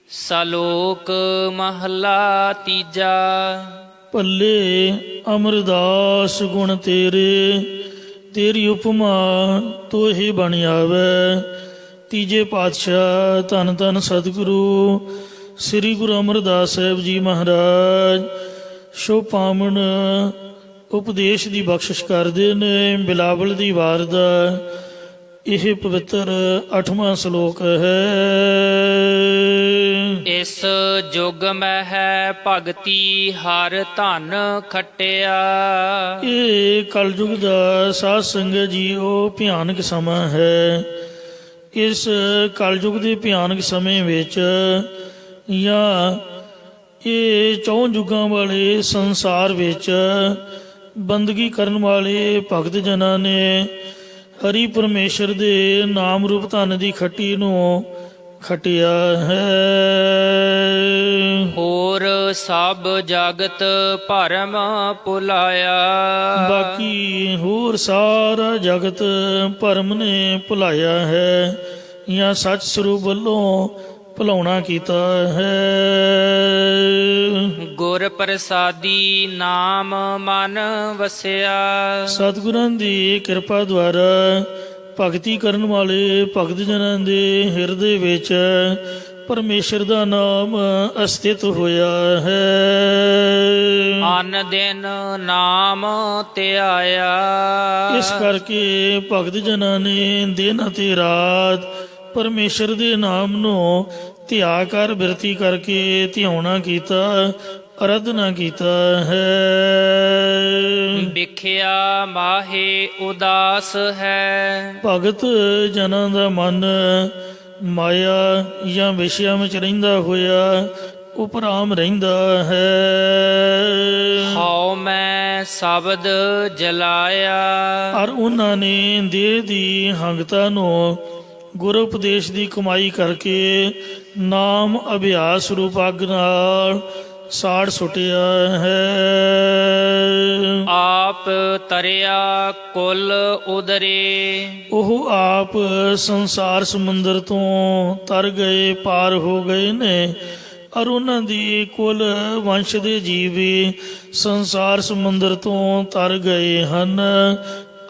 ਸਲੋਕ ਮਹਲਾ ਤੀਜਾ। ਭੱਲੇ ਅਮਰਦਾਸ ਗੁਣ ਤੇਰੇ, ਤੇਰੀ ਉਪਮਾ ਤੋਹੇ ਬਣ ਆਵੈ। ਤੀਜੇ ਪਾਤਸ਼ਾਹ ਧੰਨ ਧੰਨ ਸਤਿਗੁਰੂ ਸ੍ਰੀ ਗੁਰੂ ਅਮਰਦਾਸ ਸਾਹਿਬ ਜੀ ਮਹਾਰਾਜ ਸ਼ੋ ਪਾਵਨ ਉਪਦੇਸ਼ ਦੀ ਬਖਸ਼ਿਸ਼ ਕਰਦੇ ਨੇ। ਬਿਲਾਵਲ ਦੀ ਵਾਰ ਦਾ ਇਹ ਪਵਿੱਤਰ 8ਵਾਂ ਸ਼ਲੋਕ ਹੈ। ਇਸ ਜੁਗ ਮਹਿ ਭਗਤੀ ਹਰ ਧਨ ਖਟਿਆ। ਇਹ ਕਲਯੁਗ ਦਾ ਸਾਧ ਸੰਗਤ ਜੀ ਉਹ ਭਿਆਨਕ ਸਮਾਂ ਹੈ। ਇਸ ਕਲਯੁਗ ਦੇ ਭਿਆਨਕ ਸਮੇਂ ਵਿੱਚ ਜਾਂ ਇਹ ਚੌਂ ਯੁੱਗਾਂ ਵਾਲੇ ਸੰਸਾਰ ਵਿੱਚ ਬੰਦਗੀ ਕਰਨ ਵਾਲੇ ਭਗਤ ਜਨਾਂ ਨੇ ਹਰੀ ਪਰਮੇਸ਼ਰ ਦੇ ਨਾਮ ਰੂਪ ਧਨ ਦੀ ਖੱਟੀ ਨੂੰ ਖਟਿਆ ਹੈ। ਹੋਰ ਸਭ ਜਗਤ ਭਰਮ ਭੁਲਾਇਆ। ਬਾਕੀ ਹੋਰ ਸਾਰਾ ਜਗਤ ਭਰਮ ਨੇ ਭੁਲਾਇਆ ਹੈ ਜਾਂ ਸੱਚ ਸਰੂਪ ਵੱਲੋਂ ਭੁਲਾਉਣਾ ਕੀਤਾ ਹੈ। ਗੁਰ ਪ੍ਰਸਾਦੀ ਨਾਮ ਮਨ ਵਸਿਆ। ਸਤਿਗੁਰਾਂ ਦੀ ਕਿਰਪਾ ਦੁਆਰਾ ਭਗਤੀ ਕਰਨ ਵਾਲੇ ਭਗਤ ਜਨਾਂ ਦੇ ਹਿਰਦੇ ਵਿੱਚ ਪਰਮੇਸ਼ਰ ਦਾ ਨਾਮ ਅਸਥਿਤ ਹੋਇਆ ਹੈ। ਅਨ ਦਿਨ ਨਾਮ ਧਿਆਇਆ। ਇਸ ਕਰਕੇ ਭਗਤ ਜਨਾਂ ਨੇ ਦਿਨ ਅਤੇ ਰਾਤ ਪਰਮੇਸ਼ਰ ਦੇ ਨਾਮ ਨੂੰ ਧਿਆ ਕਰ ਬਿਰਤੀ ਕਰਕੇ ਧਿਆਉਣਾ ਕੀਤਾ, ਅਰਾਧਨਾ ਕੀਤਾ ਹੈ। ਵਿਖਿਆ ਮਾਹੇ ਉਦਾਸ ਹੈ। ਭਗਤ ਜਨਾਂ ਦਾ ਮਨ ਮਾਇਆ ਜਾਂ ਵਿਸ਼ਿਆਂ ਵਿੱਚ ਰਹਿੰਦਾ ਹੋਇਆ ਉਪਰਾਮ ਰਹਿੰਦਾ ਹੈ। ਹਉ ਮੈਂ ਸ਼ਬਦ ਜਲਾਇਆ। ਔਰ ਉਹਨਾਂ ਨੇ ਦੇਹ ਦੀ ਹੰਗਤਾ ਨੂੰ ਗੁਰੂ ਉਪਦੇਸ਼ ਦੀ ਕਮਾਈ ਕਰਕੇ ਨਾਮ ਅਭਿਆਸ ਰੂਪ ਅੱਗ ਨਾਲ ਸਾੜ ਸੁੱਟਿਆ ਹੈ। ਆਪ ਤਰਿਆ ਕੁਲ ਉਦਰੇ। ਉਹ ਆਪ ਸੰਸਾਰ ਸਮੁੰਦਰ ਤੋਂ ਤਰ ਗਏ, ਪਾਰ ਹੋ ਗਏ ਨੇ। ਔਰ ਉਹਨਾਂ ਦੀ ਕੁਲ ਵੰਸ਼ ਦੇ ਜੀਵ ਵੀ ਸੰਸਾਰ ਸਮੁੰਦਰ ਤੋਂ ਤਰ ਗਏ ਹਨ।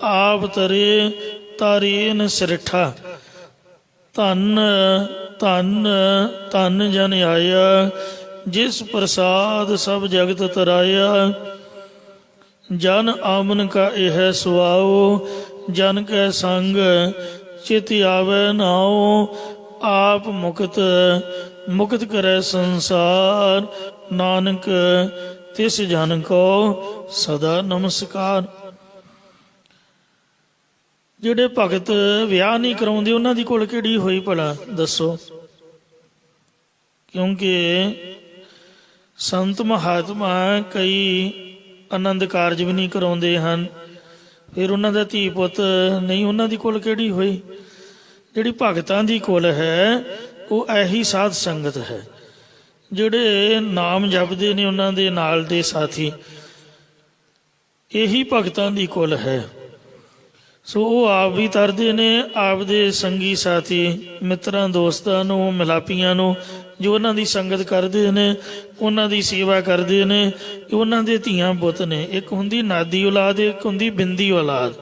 ਆਪ ਤਰੇ ਤਾਰੀਨ ਸਿਰਠਾ। ਧੰਨ ਧੰਨ ਧੰਨ ਜਨ ਆਇਆ, ਜਿਸ ਪ੍ਰਸਾਦ ਸਭ ਜਗਤ ਤਰਾਇਆ। ਜਨ ਆਮਨ ਕਾ ਇਹ ਸੁਆਓ, ਜਨ ਕੈ ਸੰਗ ਚਿਤ ਆਵੈ ਨਾਉ। ਆਪ ਮੁਕਤ ਮੁਕਤ ਕਰੈ ਸੰਸਾਰ, ਨਾਨਕ ਤਿਸ ਜਨ ਕੋ ਸਦਾ ਨਮਸਕਾਰ। ਜਿਹੜੇ ਭਗਤ ਵਿਆਹ ਨਹੀਂ ਕਰਾਉਂਦੇ ਉਹਨਾਂ ਦੀ ਕੋਲ ਕਿਹੜੀ ਹੋਈ ਭਲਾ ਦੱਸੋ। ਕਿਉਂਕਿ ਸੰਤ ਮਹਾਤਮਾ ਕਈ ਆਨੰਦ ਕਾਰਜ ਵੀ ਨਹੀਂ ਕਰਾਉਂਦੇ ਹਨ, ਫਿਰ ਉਹਨਾਂ ਦਾ ਧੀ ਪੁੱਤ ਨਹੀਂ, ਉਹਨਾਂ ਦੀ ਕੋਲ ਕਿਹੜੀ ਹੋਈ। ਜਿਹੜੀ ਭਗਤਾਂ ਦੀ ਕੁਲ ਹੈ ਉਹ ਇਹੀ ਸਾਧ ਸੰਗਤ ਹੈ। ਜਿਹੜੇ ਨਾਮ ਜਪਦੇ ਨੇ ਉਹਨਾਂ ਦੇ ਨਾਲ ਦੇ ਸਾਥੀ, ਇਹੀ ਭਗਤਾਂ ਦੀ ਕੁਲ ਹੈ। ਸੋ ਉਹ ਆਪ ਵੀ ਤਰਦੇ ਨੇ, ਆਪ ਦੇ ਸੰਗੀ ਸਾਥੀ ਮਿੱਤਰਾਂ ਦੋਸਤਾਂ ਨੂੰ ਮਿਲਾਪੀਆਂ ਨੂੰ ਜੋ ਉਹਨਾਂ ਦੀ ਸੰਗਤ ਕਰਦੇ ਨੇ, ਉਹਨਾਂ ਦੀ ਸੇਵਾ ਕਰਦੇ ਨੇ। ਉਹਨਾਂ ਦੇ ਧੀਆਂ ਪੁੱਤ ਨੇ। ਇੱਕ ਹੁੰਦੀ ਨਾਦੀ ਔਲਾਦ, ਇੱਕ ਹੁੰਦੀ ਬਿੰਦੀ ਔਲਾਦ।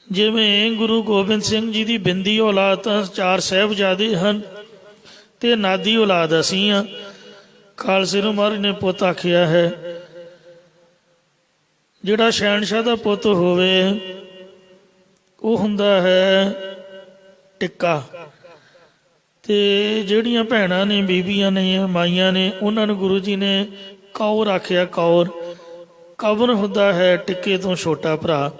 ਜਿਵੇਂ ਗੁਰੂ ਗੋਬਿੰਦ ਸਿੰਘ ਜੀ ਦੀ ਬਿੰਦੀ ਔਲਾਦ ਤਾਂ 4 ਸਾਹਿਬਜ਼ਾਦੇ ਹਨ ਤੇ ਨਾਦੀ ਔਲਾਦ ਅਸੀਂ ਹਾਂ। ਖਾਲਸੇ ਨੂੰ ਮਹਾਰਾਜ ਨੇ ਪੁੱਤ ਆਖਿਆ ਹੈ। ਜਿਹੜਾ ਸ਼ਹਿਨਸ਼ਾਹ ਦਾ ਪੁੱਤ ਹੋਵੇ ਉਹ ਹੁੰਦਾ ਹੈ ਟਿੱਕਾ, ਤੇ ਜਿਹੜੀਆਂ ਭੈਣਾਂ ਨੇ, ਬੀਬੀਆਂ ਨੇ, ਮਾਈਆਂ ਨੇ, ਉਹਨਾਂ ਨੂੰ ਗੁਰੂ ਜੀ ਨੇ ਕੌਰ ਆਖਿਆ। ਕੌਰ ਕਵਰ ਹੁੰਦਾ ਹੈ ਟਿੱਕੇ ਤੋਂ ਛੋਟਾ ਭਰਾ।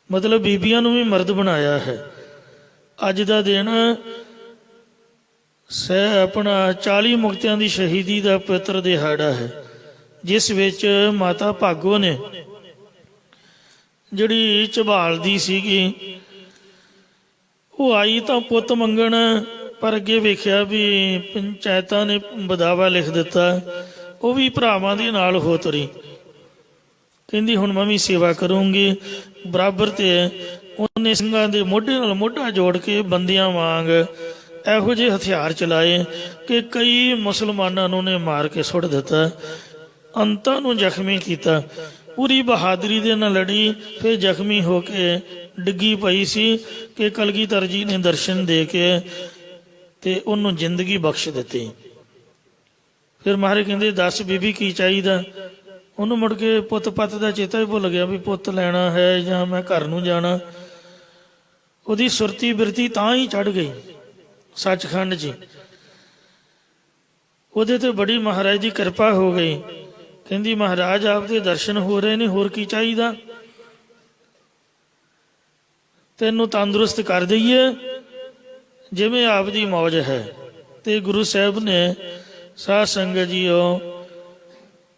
ਮਤਲਬ ਬੀਬੀਆਂ ਨੂੰ ਵੀ ਮਰਦ ਬਣਾਇਆ ਹੈ। ਅੱਜ ਦਾ ਦਿਨ ਆਪਣਾ 40 ਮੁਕਤਿਆਂ ਦੀ ਸ਼ਹੀਦੀ ਦਾ ਪਵਿੱਤਰ ਦਿਹਾੜਾ ਹੈ, ਜਿਸ ਵਿੱਚ ਮਾਤਾ ਭਾਗੋ ਨੇ ਜਿਹੜੀ ਝਬਾਲਦੀ ਸੀਗੀ, ਉਹ ਆਈ ਤਾਂ ਪੁੱਤ ਮੰਗਣ, ਪਰ ਅੱਗੇ ਵੇਖਿਆ ਵੀ ਪੰਚਾਇਤਾਂ ਨੇ ਬਦਾਵਾ ਲਿਖ ਦਿੱਤਾ। ਉਹ ਵੀ ਭਰਾਵਾਂ ਦੇ ਨਾਲ ਹੋ ਤੁਰੀ। ਕਹਿੰਦੀ ਹੁਣ ਮੈਂ ਵੀ ਸੇਵਾ ਕਰੂੰਗੀ ਬਰਾਬਰ। ਤੇ ਉਹਨੇ ਸਿੰਘਾਂ ਦੇ ਮੋਢੇ ਨਾਲ ਮੋਢਾ ਜੋੜ ਕੇ ਬੰਦਿਆਂ ਵਾਂਗ ਇਹੋ ਜਿਹੇ ਹਥਿਆਰ ਚਲਾਏ ਕਿ ਕਈ ਮੁਸਲਮਾਨਾਂ ਨੂੰ ਨੇ ਮਾਰ ਕੇ ਸੁੱਟ ਦਿੱਤਾ, ਅੰਤਾਂ ਨੂੰ ਜ਼ਖਮੀ ਕੀਤਾ। ਪੂਰੀ ਬਹਾਦਰੀ ਦੇ ਨਾਲ ਲੜੀ, ਫਿਰ ਜ਼ਖਮੀ ਹੋ ਕੇ ਡਿੱਗੀ ਪਈ ਸੀ ਕਿ ਕਲਗੀਧਰ ਜੀ ਨੇ ਦਰਸ਼ਨ ਦੇ ਕੇ ਤੇ ਉਹਨੂੰ ਜ਼ਿੰਦਗੀ ਬਖਸ਼ ਦਿੱਤੀ। ਫਿਰ ਮਹਾਰਾਜ ਕਹਿੰਦੇ ਦੱਸ ਬੀਬੀ ਕੀ ਚਾਹੀਦਾ। ਉਹਨੂੰ ਮੁੜ ਕੇ ਪੁੱਤ ਪੱਤ ਦਾ ਚੇਤਾ ਹੀ ਭੁੱਲ ਗਿਆ ਵੀ ਪੁੱਤ ਲੈਣਾ ਹੈ ਜਾਂ ਮੈਂ ਘਰ ਨੂੰ ਜਾਣਾ। ਉਹਦੀ ਸੁਰਤੀ ਬਿਰਤੀ ਤਾਂ ਹੀ ਚੜ੍ਹ ਗਈ ਸੱਚਖੰਡ 'ਚ। ਉਹਦੇ ਤੇ ਬੜੀ ਮਹਾਰਾਜ ਦੀ ਕਿਰਪਾ ਹੋ ਗਈ। ਕਹਿੰਦੀ ਮਹਾਰਾਜ ਆਪ ਦੇ ਦਰਸ਼ਨ ਹੋ ਰਹੇ ਨੇ, ਹੋਰ ਕੀ ਚਾਹੀਦਾ। ਤੈਨੂੰ ਤੰਦਰੁਸਤ ਕਰ ਦਈਏ ਜਿਵੇਂ ਆਪ ਦੀ ਮੌਜ ਹੈ। ਤੇ ਗੁਰੂ ਸਾਹਿਬ ਨੇ ਸਾਧ ਸੰਗਤ ਜੀਓ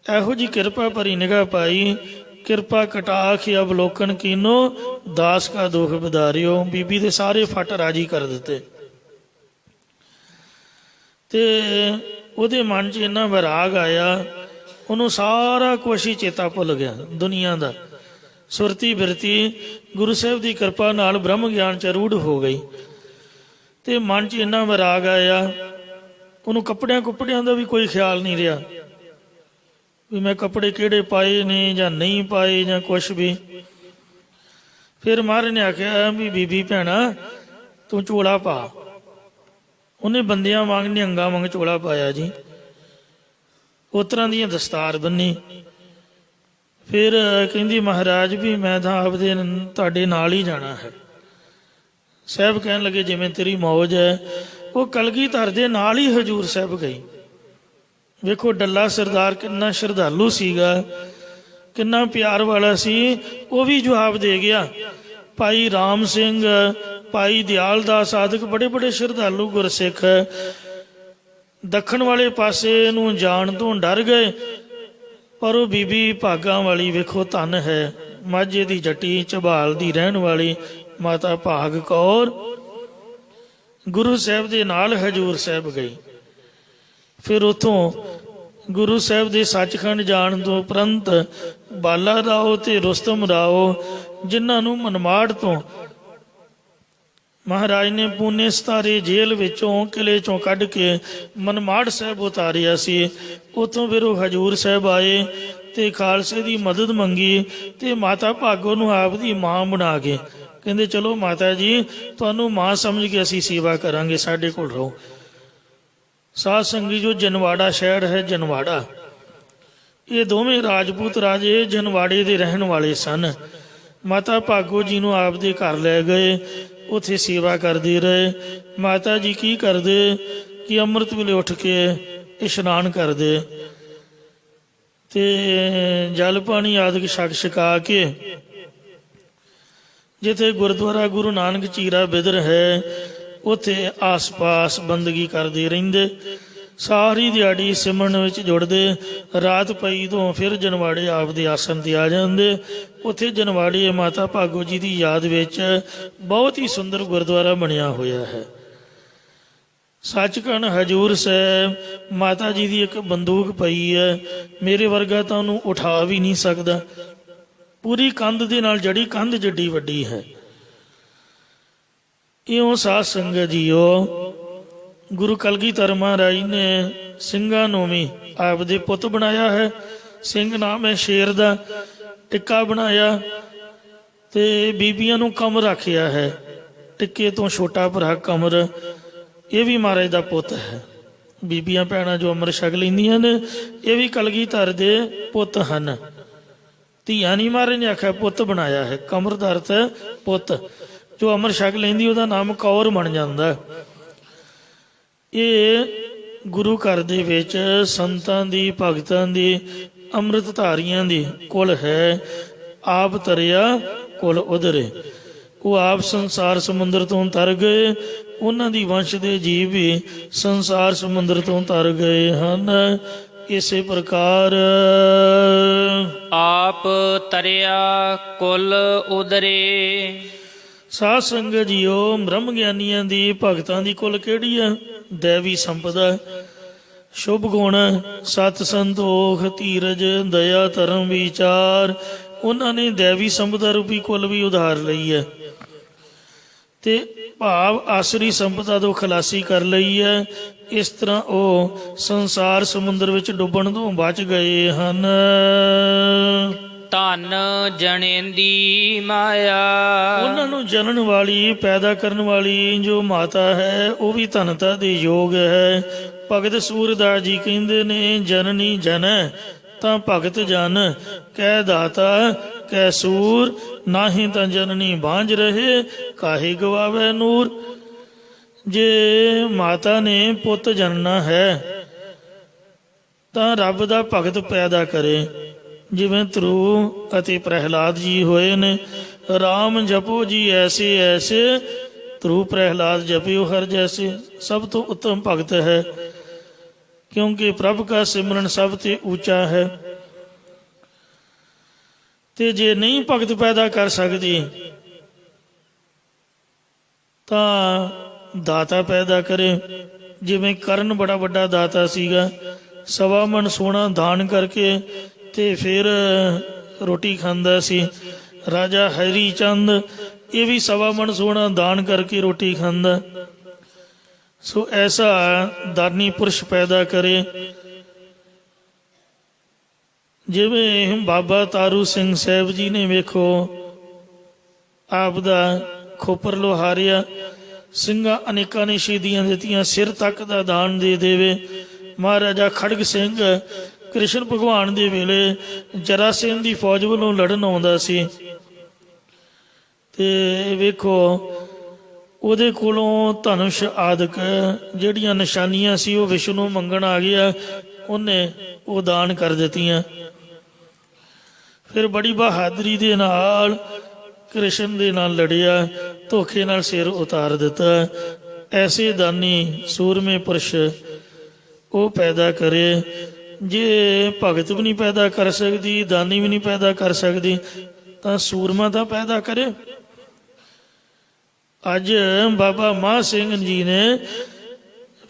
ਇਹੋ ਜੀ ਕਿਰਪਾ ਭਰੀ ਨਿਗਾਹ ਪਾਈ, ਕਿਰਪਾ ਕਟਾਖ ਅਵਲੋਕਨ ਕੀਨੋ ਦਾਸ ਕਾ ਦੁਖ ਵਿਦਾਰਿਓ। ਬੀਬੀ ਦੇ ਸਾਰੇ ਫੱਟ ਰਾਜੀ ਕਰ ਦਿੱਤੇ ਤੇ ਉਹਦੇ ਮਨ 'ਚ ਇੰਨਾ ਵਿਰਾਗ ਆਇਆ, ਉਹਨੂੰ ਸਾਰਾ ਕੁਛ ਹੀ ਚੇਤਾ ਭੁੱਲ ਗਿਆ ਦੁਨੀਆ ਦਾ। ਸੁਰਤੀ ਬਿਰਤੀ ਗੁਰੂ ਸਾਹਿਬ ਦੀ ਕਿਰਪਾ ਨਾਲ ਬ੍ਰਹਮ ਗਿਆਨ 'ਚ ਰੂੜ ਹੋ ਗਈ ਤੇ ਮਨ 'ਚ ਇੰਨਾ ਵਿਰਾਗ ਆਇਆ, ਉਹਨੂੰ ਕੱਪੜਿਆਂ ਦਾ ਵੀ ਕੋਈ ਖਿਆਲ ਨਹੀਂ ਰਿਹਾ ਵੀ ਮੈਂ ਕੱਪੜੇ ਕਿਹੜੇ ਪਾਏ ਨੇ ਜਾਂ ਨਹੀਂ ਪਾਏ ਜਾਂ ਕੁਛ ਵੀ। ਫਿਰ ਮਹਾਰਾਜ ਨੇ ਆਖਿਆ ਵੀ ਬੀਬੀ ਭੈਣਾ ਤੂੰ ਚੋਲਾ ਪਾ। ਉਹਨੇ ਬੰਦਿਆਂ ਵਾਂਗ ਨਿਹੰਗਾਂ ਵਾਂਗ ਚੋਲਾ ਪਾਇਆ ਜੀ, ਉਸ ਤਰ੍ਹਾਂ ਦੀਆਂ ਦਸਤਾਰ ਬੰਨੀ। ਫਿਰ ਕਹਿੰਦੀ ਮਹਾਰਾਜ ਵੀ ਮੈਂ ਤਾਂ ਆਪਦੇ ਤੁਹਾਡੇ ਨਾਲ ਹੀ ਜਾਣਾ ਹੈ। ਸਾਹਿਬ ਕਹਿਣ ਲੱਗੇ ਜਿਵੇਂ ਤੇਰੀ ਮੌਜ ਹੈ। ਉਹ ਕਲਗੀਧਰ ਦੇ ਨਾਲ ਹੀ ਹਜੂਰ ਸਾਹਿਬ ਗਈ। ਵੇਖੋ ਡੱਲਾ ਸਰਦਾਰ ਕਿੰਨਾ ਸ਼ਰਧਾਲੂ ਸੀਗਾ, ਕਿੰਨਾ ਪਿਆਰ ਵਾਲਾ ਸੀ। ਉਹ ਵੀ ਜਵਾਬ ਦੇ ਗਿਆ। ਭਾਈ ਰਾਮ ਸਿੰਘ, ਭਾਈ ਦਿਆਲ ਦਾਸ ਆਦਿਕ ਬੜੇ ਬੜੇ ਸ਼ਰਧਾਲੂ ਗੁਰਸਿੱਖ ਦੱਖਣ ਵਾਲੇ ਪਾਸੇ ਨੂੰ ਜਾਣ ਤੋਂ ਡਰ ਗਏ। ਪਰ ਉਹ ਬੀਬੀ ਭਾਗਾਂ ਵਾਲੀ ਵੇਖੋ ਧਨ ਹੈ, ਮਾਝੇ ਦੀ ਜੱਟੀ ਝਬਾਲ ਦੀ ਰਹਿਣ ਵਾਲੀ ਮਾਤਾ ਭਾਗ ਕੌਰ ਗੁਰੂ ਸਾਹਿਬ ਦੇ ਨਾਲ ਹਜੂਰ ਸਾਹਿਬ ਗਈ। ਫਿਰ ਉਥੋਂ ਗੁਰੂ ਸਾਹਿਬ ਦੇ ਸੱਚਖੰਡ ਜਾਣ ਤੋਂ ਉਪਰੰਤ ਬਾਲਾ ਰਾਓ ਤੇ ਰੁਸਤਮ ਰਾਓ, ਜਿਨ੍ਹਾਂ ਨੂੰ ਮਨਮਾੜ ਤੋਂ ਮਹਾਰਾਜ ਨੇ ਪੂਨੇ ਸਤਾਰੇ ਜੇਲ੍ਹ ਵਿੱਚੋਂ ਕਿਲੇ ਚੋਂ ਕੱਢ ਕੇ ਮਨਮਾੜ ਸਾਹਿਬ ਉਤਾਰਿਆ ਸੀ, ਉਥੋਂ ਫਿਰ ਉਹ ਹਜੂਰ ਸਾਹਿਬ ਆਏ ਤੇ ਖਾਲਸੇ ਦੀ ਮਦਦ ਮੰਗੀ ਤੇ ਮਾਤਾ ਭਾਗੋ ਨੂੰ ਆਪ ਦੀ ਮਾਂ ਬਣਾ ਕੇ ਕਹਿੰਦੇ ਚਲੋ ਮਾਤਾ ਜੀ ਤੁਹਾਨੂੰ ਮਾਂ ਸਮਝ ਕੇ ਅਸੀਂ ਸੇਵਾ ਕਰਾਂਗੇ, ਸਾਡੇ ਕੋਲ ਰਹੋ। ਸਾਧ ਸੰਗੀ ਜੋ ਜਨਵਾੜਾ ਸ਼ਹਿਰ ਹੈ, ਜਨਵਾੜਾ, ਇਹ ਦੋਵੇਂ ਰਾਜਪੂਤ ਰਾਜੇ ਜਨਵਾੜੇ ਦੇ ਰਹਿਣ ਵਾਲੇ ਸਨ। ਮਾਤਾ ਭਾਗੋ ਜੀ ਨੂੰ ਆਪ ਦੇ ਘਰ ਲੈ ਗਏ, ਉੱਥੇ ਸੇਵਾ ਕਰਦੇ ਰਹੇ। ਮਾਤਾ ਜੀ ਕੀ ਕਰਦੇ ਕਿ ਅੰਮ੍ਰਿਤ ਵੇਲੇ ਉੱਠ ਕੇ ਇਸ਼ਨਾਨ ਕਰਦੇ ਤੇ ਜਲ ਪਾਣੀ ਆਦਿ ਛਕ ਛਕਾ ਕੇ ਜਿੱਥੇ ਗੁਰਦੁਆਰਾ ਗੁਰੂ ਨਾਨਕ ਚੀਰਾ ਬਿਦਰ ਹੈ ਉੱਥੇ ਆਸ-ਪਾਸ ਬੰਦਗੀ ਕਰਦੇ ਰਹਿੰਦੇ। ਸਾਰੀ ਦਿਹਾੜੀ ਸਿਮਰਨ ਵਿੱਚ ਜੁੜਦੇ। ਰਾਤ ਪਈ ਤੋਂ ਫਿਰ ਜਨਵਾੜੇ ਆਪਦੇ ਆਸਣ ਤੇ ਆ ਜਾਂਦੇ। ਉੱਥੇ ਜਨਵਾੜੇ ਮਾਤਾ ਭਾਗੋ ਜੀ ਦੀ ਯਾਦ ਵਿੱਚ ਬਹੁਤ ਹੀ ਸੁੰਦਰ ਗੁਰਦੁਆਰਾ ਬਣਿਆ ਹੋਇਆ ਹੈ। ਸੱਚਖੰਡ ਹਜੂਰ ਸਾਹਿਬ ਮਾਤਾ ਜੀ ਦੀ ਇੱਕ ਬੰਦੂਕ ਪਈ ਹੈ, ਮੇਰੇ ਵਰਗਾ ਤਾਂ ਉਹਨੂੰ ਉਠਾ ਵੀ ਨਹੀਂ ਸਕਦਾ। ਪੂਰੀ ਕੰਧ ਦੇ ਨਾਲ ਜੜੀ ਕੰਧ ਜਿੱਡੀ ਵੱਡੀ ਹੈ। ਇਉਂ ਸਾਧ ਸੰਗਤ ਜੀਓ ਗੁਰੂ ਕਲਗੀਧਰ ਮਹਾਰਾਜ ਨੇ ਸਿੰਘਾਂ ਨੂੰ ਵੀ ਆਪਦੇ ਪੁੱਤ ਬਣਾਇਆ ਹੈ। ਸਿੰਘ ਨਾਮ ਹੈ ਸ਼ੇਰ ਦਾ, ਟਿੱਕਾ ਬਣਾਇਆ ਤੇ ਬੀਬੀਆਂ ਨੂੰ ਕਮਰ ਰੱਖਿਆ ਹੈ। ਟਿੱਕੇ ਤੋਂ ਛੋਟਾ ਭਰਾ ਕਮਰ, ਇਹ ਵੀ ਮਹਾਰਾਜ ਦਾ ਪੁੱਤ ਹੈ। ਬੀਬੀਆਂ ਭੈਣਾਂ ਜੋ ਅੰਮ੍ਰਿਤ ਛਕ ਲੈਂਦੀਆਂ ਨੇ ਇਹ ਵੀ ਕਲਗੀਧਰ ਦੇ ਪੁੱਤ ਹਨ। ਧੀਆਂ ਨਹੀਂ ਮਹਾਰਾਜ ਨੇ ਆਖਿਆ ਪੁੱਤ ਬਣਾਇਆ ਹੈ। ਕਮਰ ਦਾ ਅਰਥ ਹੈ ਪੁੱਤ। ਜੋ ਅੰਮ੍ਰਿਤ ਛਕ ਲੈਂਦੀ ਉਹਦਾ ਨਾਮ ਕੌਰ ਬਣ ਜਾਂਦਾ। ਇਹ ਗੁਰੂ ਘਰ ਦੇ ਵਿੱਚ ਸੰਤਾਂ ਦੀ, ਭਗਤਾਂ ਦੀ, ਅੰਮ੍ਰਿਤ ਧਾਰੀਆਂ ਦੀ ਕੁਲ ਹੈ। ਆਪ ਤਰਿਆ ਕੁਲ ਉਧਰੇ। ਉਹ ਆਪ ਸੰਸਾਰ ਸਮੁੰਦਰ ਤੋਂ ਤਰ ਗਏ, ਉਹਨਾਂ ਦੀ ਵੰਸ਼ ਦੇ ਜੀਵ ਵੀ ਸੰਸਾਰ ਸਮੁੰਦਰ ਤੋਂ ਤਰ ਗਏ ਹਨ। ਇਸੇ ਪ੍ਰਕਾਰ ਆਪ ਤਰਿਆ ਕੁਲ ਉਦਰੇ। ਸਾਧ ਸੰਗਤ ਜੀਓ ਬ੍ਰਹਮ ਗਿਆਨੀਆਂ ਦੀ, ਭਗਤਾਂ ਦੀ ਕੁਲ ਕਿਹੜੀ ਆ? ਦੇਵੀ ਸੰਪਦਾ, ਸ਼ੁਭ ਗੁਣ, ਸਤ ਸੰਤੋਖ, ਧੀਰਜ, ਦਇਆ, ਧਰਮ, ਵਿਚਾਰ। ਉਹਨਾਂ ਨੇ ਦੇਵੀ ਸੰਪਦਾ ਰੂਪੀ ਕੁਲ ਵੀ ਉਧਾਰ ਲਈ ਹੈ ਤੇ ਭਾਵ ਆਸਰੀ ਸੰਪਦਾ ਤੋਂ ਖਲਾਸੀ ਕਰ ਲਈ ਹੈ। ਇਸ ਤਰ੍ਹਾਂ ਉਹ ਸੰਸਾਰ ਸਮੁੰਦਰ ਵਿੱਚ ਡੁੱਬਣ ਤੋਂ ਬਚ ਗਏ ਹਨ। ਧਨ ਜਣੇਂਦੀ ਮਾਇਆ। ਉਹਨਾਂ ਨੂੰ ਜਨਨ ਵਾਲੀ, ਪੈਦਾ ਕਰਨ ਵਾਲੀ ਜੋ ਮਾਤਾ ਹੈ ਉਹ ਵੀ ਧਨਤਾ ਦੇ ਯੋਗ ਹੈ। ਭਗਤ ਸੂਰਦਾਸ ਜੀ ਕਹਿੰਦੇ ਨੇ, ਜਨਨੀ ਜਨੈ ਤਾਂ ਭਗਤ ਜਨ, ਕਹਿ ਦਾਤਾ ਕਹਿ ਸੂਰ, ਨਾਹੀਂ ਤਾਂ ਜਨਨੀ ਬਾਂਝ ਰਹੇ, ਕਾਹੇ ਗਵਾਵੇ ਨੂਰ। ਜੇ ਮਾਤਾ ਨੇ ਪੁੱਤ ਜਨਨਾ ਹੈ ਤਾਂ ਰੱਬ ਦਾ ਭਗਤ ਪੈਦਾ ਕਰੇ। ਜਿਵੇਂ ਧਰੂ ਅਤੇ ਪ੍ਰਹਿਲਾਦ ਜੀ ਹੋਏ ਨੇ, ਰਾਮ ਜਪੋ ਜੀ ਐਸੇ ਐਸੇ, ਧਰੂ ਪ੍ਰਹਿਲਾਦ ਜਪਿਓ ਹਰ ਜੈਸੇ। ਸਭ ਤੋਂ ਉੱਤਮ ਭਗਤ ਹੈ, ਕਿਉਂਕਿ ਪ੍ਰਭ ਦਾ ਸਿਮਰਨ ਸਭ ਤੇ ਉੱਚਾ ਹੈ। ਤੇ ਜੇ ਨਹੀਂ ਭਗਤ ਪੈਦਾ ਕਰ ਸਕਦੀ ਤਾਂ ਦਾਤਾ ਪੈਦਾ ਕਰੇ। ਜਿਵੇਂ ਕਰਨ ਬੜਾ ਵੱਡਾ ਦਾਤਾ ਸੀਗਾ, 1.25 ਮਣ ਸੋਨਾ ਦਾਨ ਕਰਕੇ ਤੇ ਫਿਰ ਰੋਟੀ ਖਾਂਦਾ ਸੀ। ਰਾਜਾ ਹਰੀ ਚੰਦ ਇਹ ਵੀ 1.25 ਮਣ ਸੋਨਾ ਦਾਨ ਕਰਕੇ ਰੋਟੀ ਖਾਂਦਾ। ਸੋ ਐਸਾ ਦਾਨੀ ਪੁਰਸ਼ ਪੈਦਾ ਕਰੇ। ਜਿਵੇਂ ਬਾਬਾ ਤਾਰੂ ਸਿੰਘ ਸਾਹਿਬ ਜੀ ਨੇ, ਵੇਖੋ ਆਪ ਦਾ ਖੋਪਰ ਲੋਹਾਰਿਆ, ਸਿੰਘਾਂ ਅਨੇਕਾਂ ਨੇ ਸ਼ਹੀਦੀਆਂ ਦਿੱਤੀਆਂ, ਸਿਰ ਤੱਕ ਦਾ ਦਾਨ ਦੇ ਦੇਵੇ। ਮਹਾਰਾਜਾ ਖੜਗ ਸਿੰਘ ਕ੍ਰਿਸ਼ਨ ਭਗਵਾਨ ਦੇ ਵੇਲੇ ਜਰਾਸੇਨ ਦੀ ਫੌਜ ਵੱਲੋਂ ਲੜਨ ਆਉਂਦਾ ਸੀ ਤੇ ਵੇਖੋ ਉਹਦੇ ਕੋਲੋਂ ਧਨੁਸ਼ ਆਦਿਕ ਜਿਹੜੀਆਂ ਨਿਸ਼ਾਨੀਆਂ ਸੀ ਉਹ ਵਿਸ਼ਨੂੰ ਮੰਗਣ ਆ ਗਿਆ, ਉਹਨੇ ਉਹ ਦਾਨ ਕਰ ਦਿੱਤੀਆਂ। ਫਿਰ ਬੜੀ ਬਹਾਦਰੀ ਦੇ ਨਾਲ ਕ੍ਰਿਸ਼ਨ ਦੇ ਨਾਲ ਲੜਿਆ, ਧੋਖੇ ਨਾਲ ਸਿਰ ਉਤਾਰ ਦਿੱਤਾ। ਐਸੇ ਦਾਨੀ ਸੂਰਮੇ ਪੁਰਸ਼ ਉਹ ਪੈਦਾ ਕਰੇ। ਜੇ ਭਗਤ ਵੀ ਨਹੀਂ ਪੈਦਾ ਕਰ ਸਕਦੀ, ਦਾਨੀ ਵੀ ਨਹੀਂ ਪੈਦਾ ਕਰ ਸਕਦੀ, ਤਾਂ ਸੂਰਮਾ ਤਾਂ ਪੈਦਾ ਕਰੇ। ਅੱਜ ਬਾਬਾ ਮਹਾਂ ਸਿੰਘ ਜੀ ਨੇ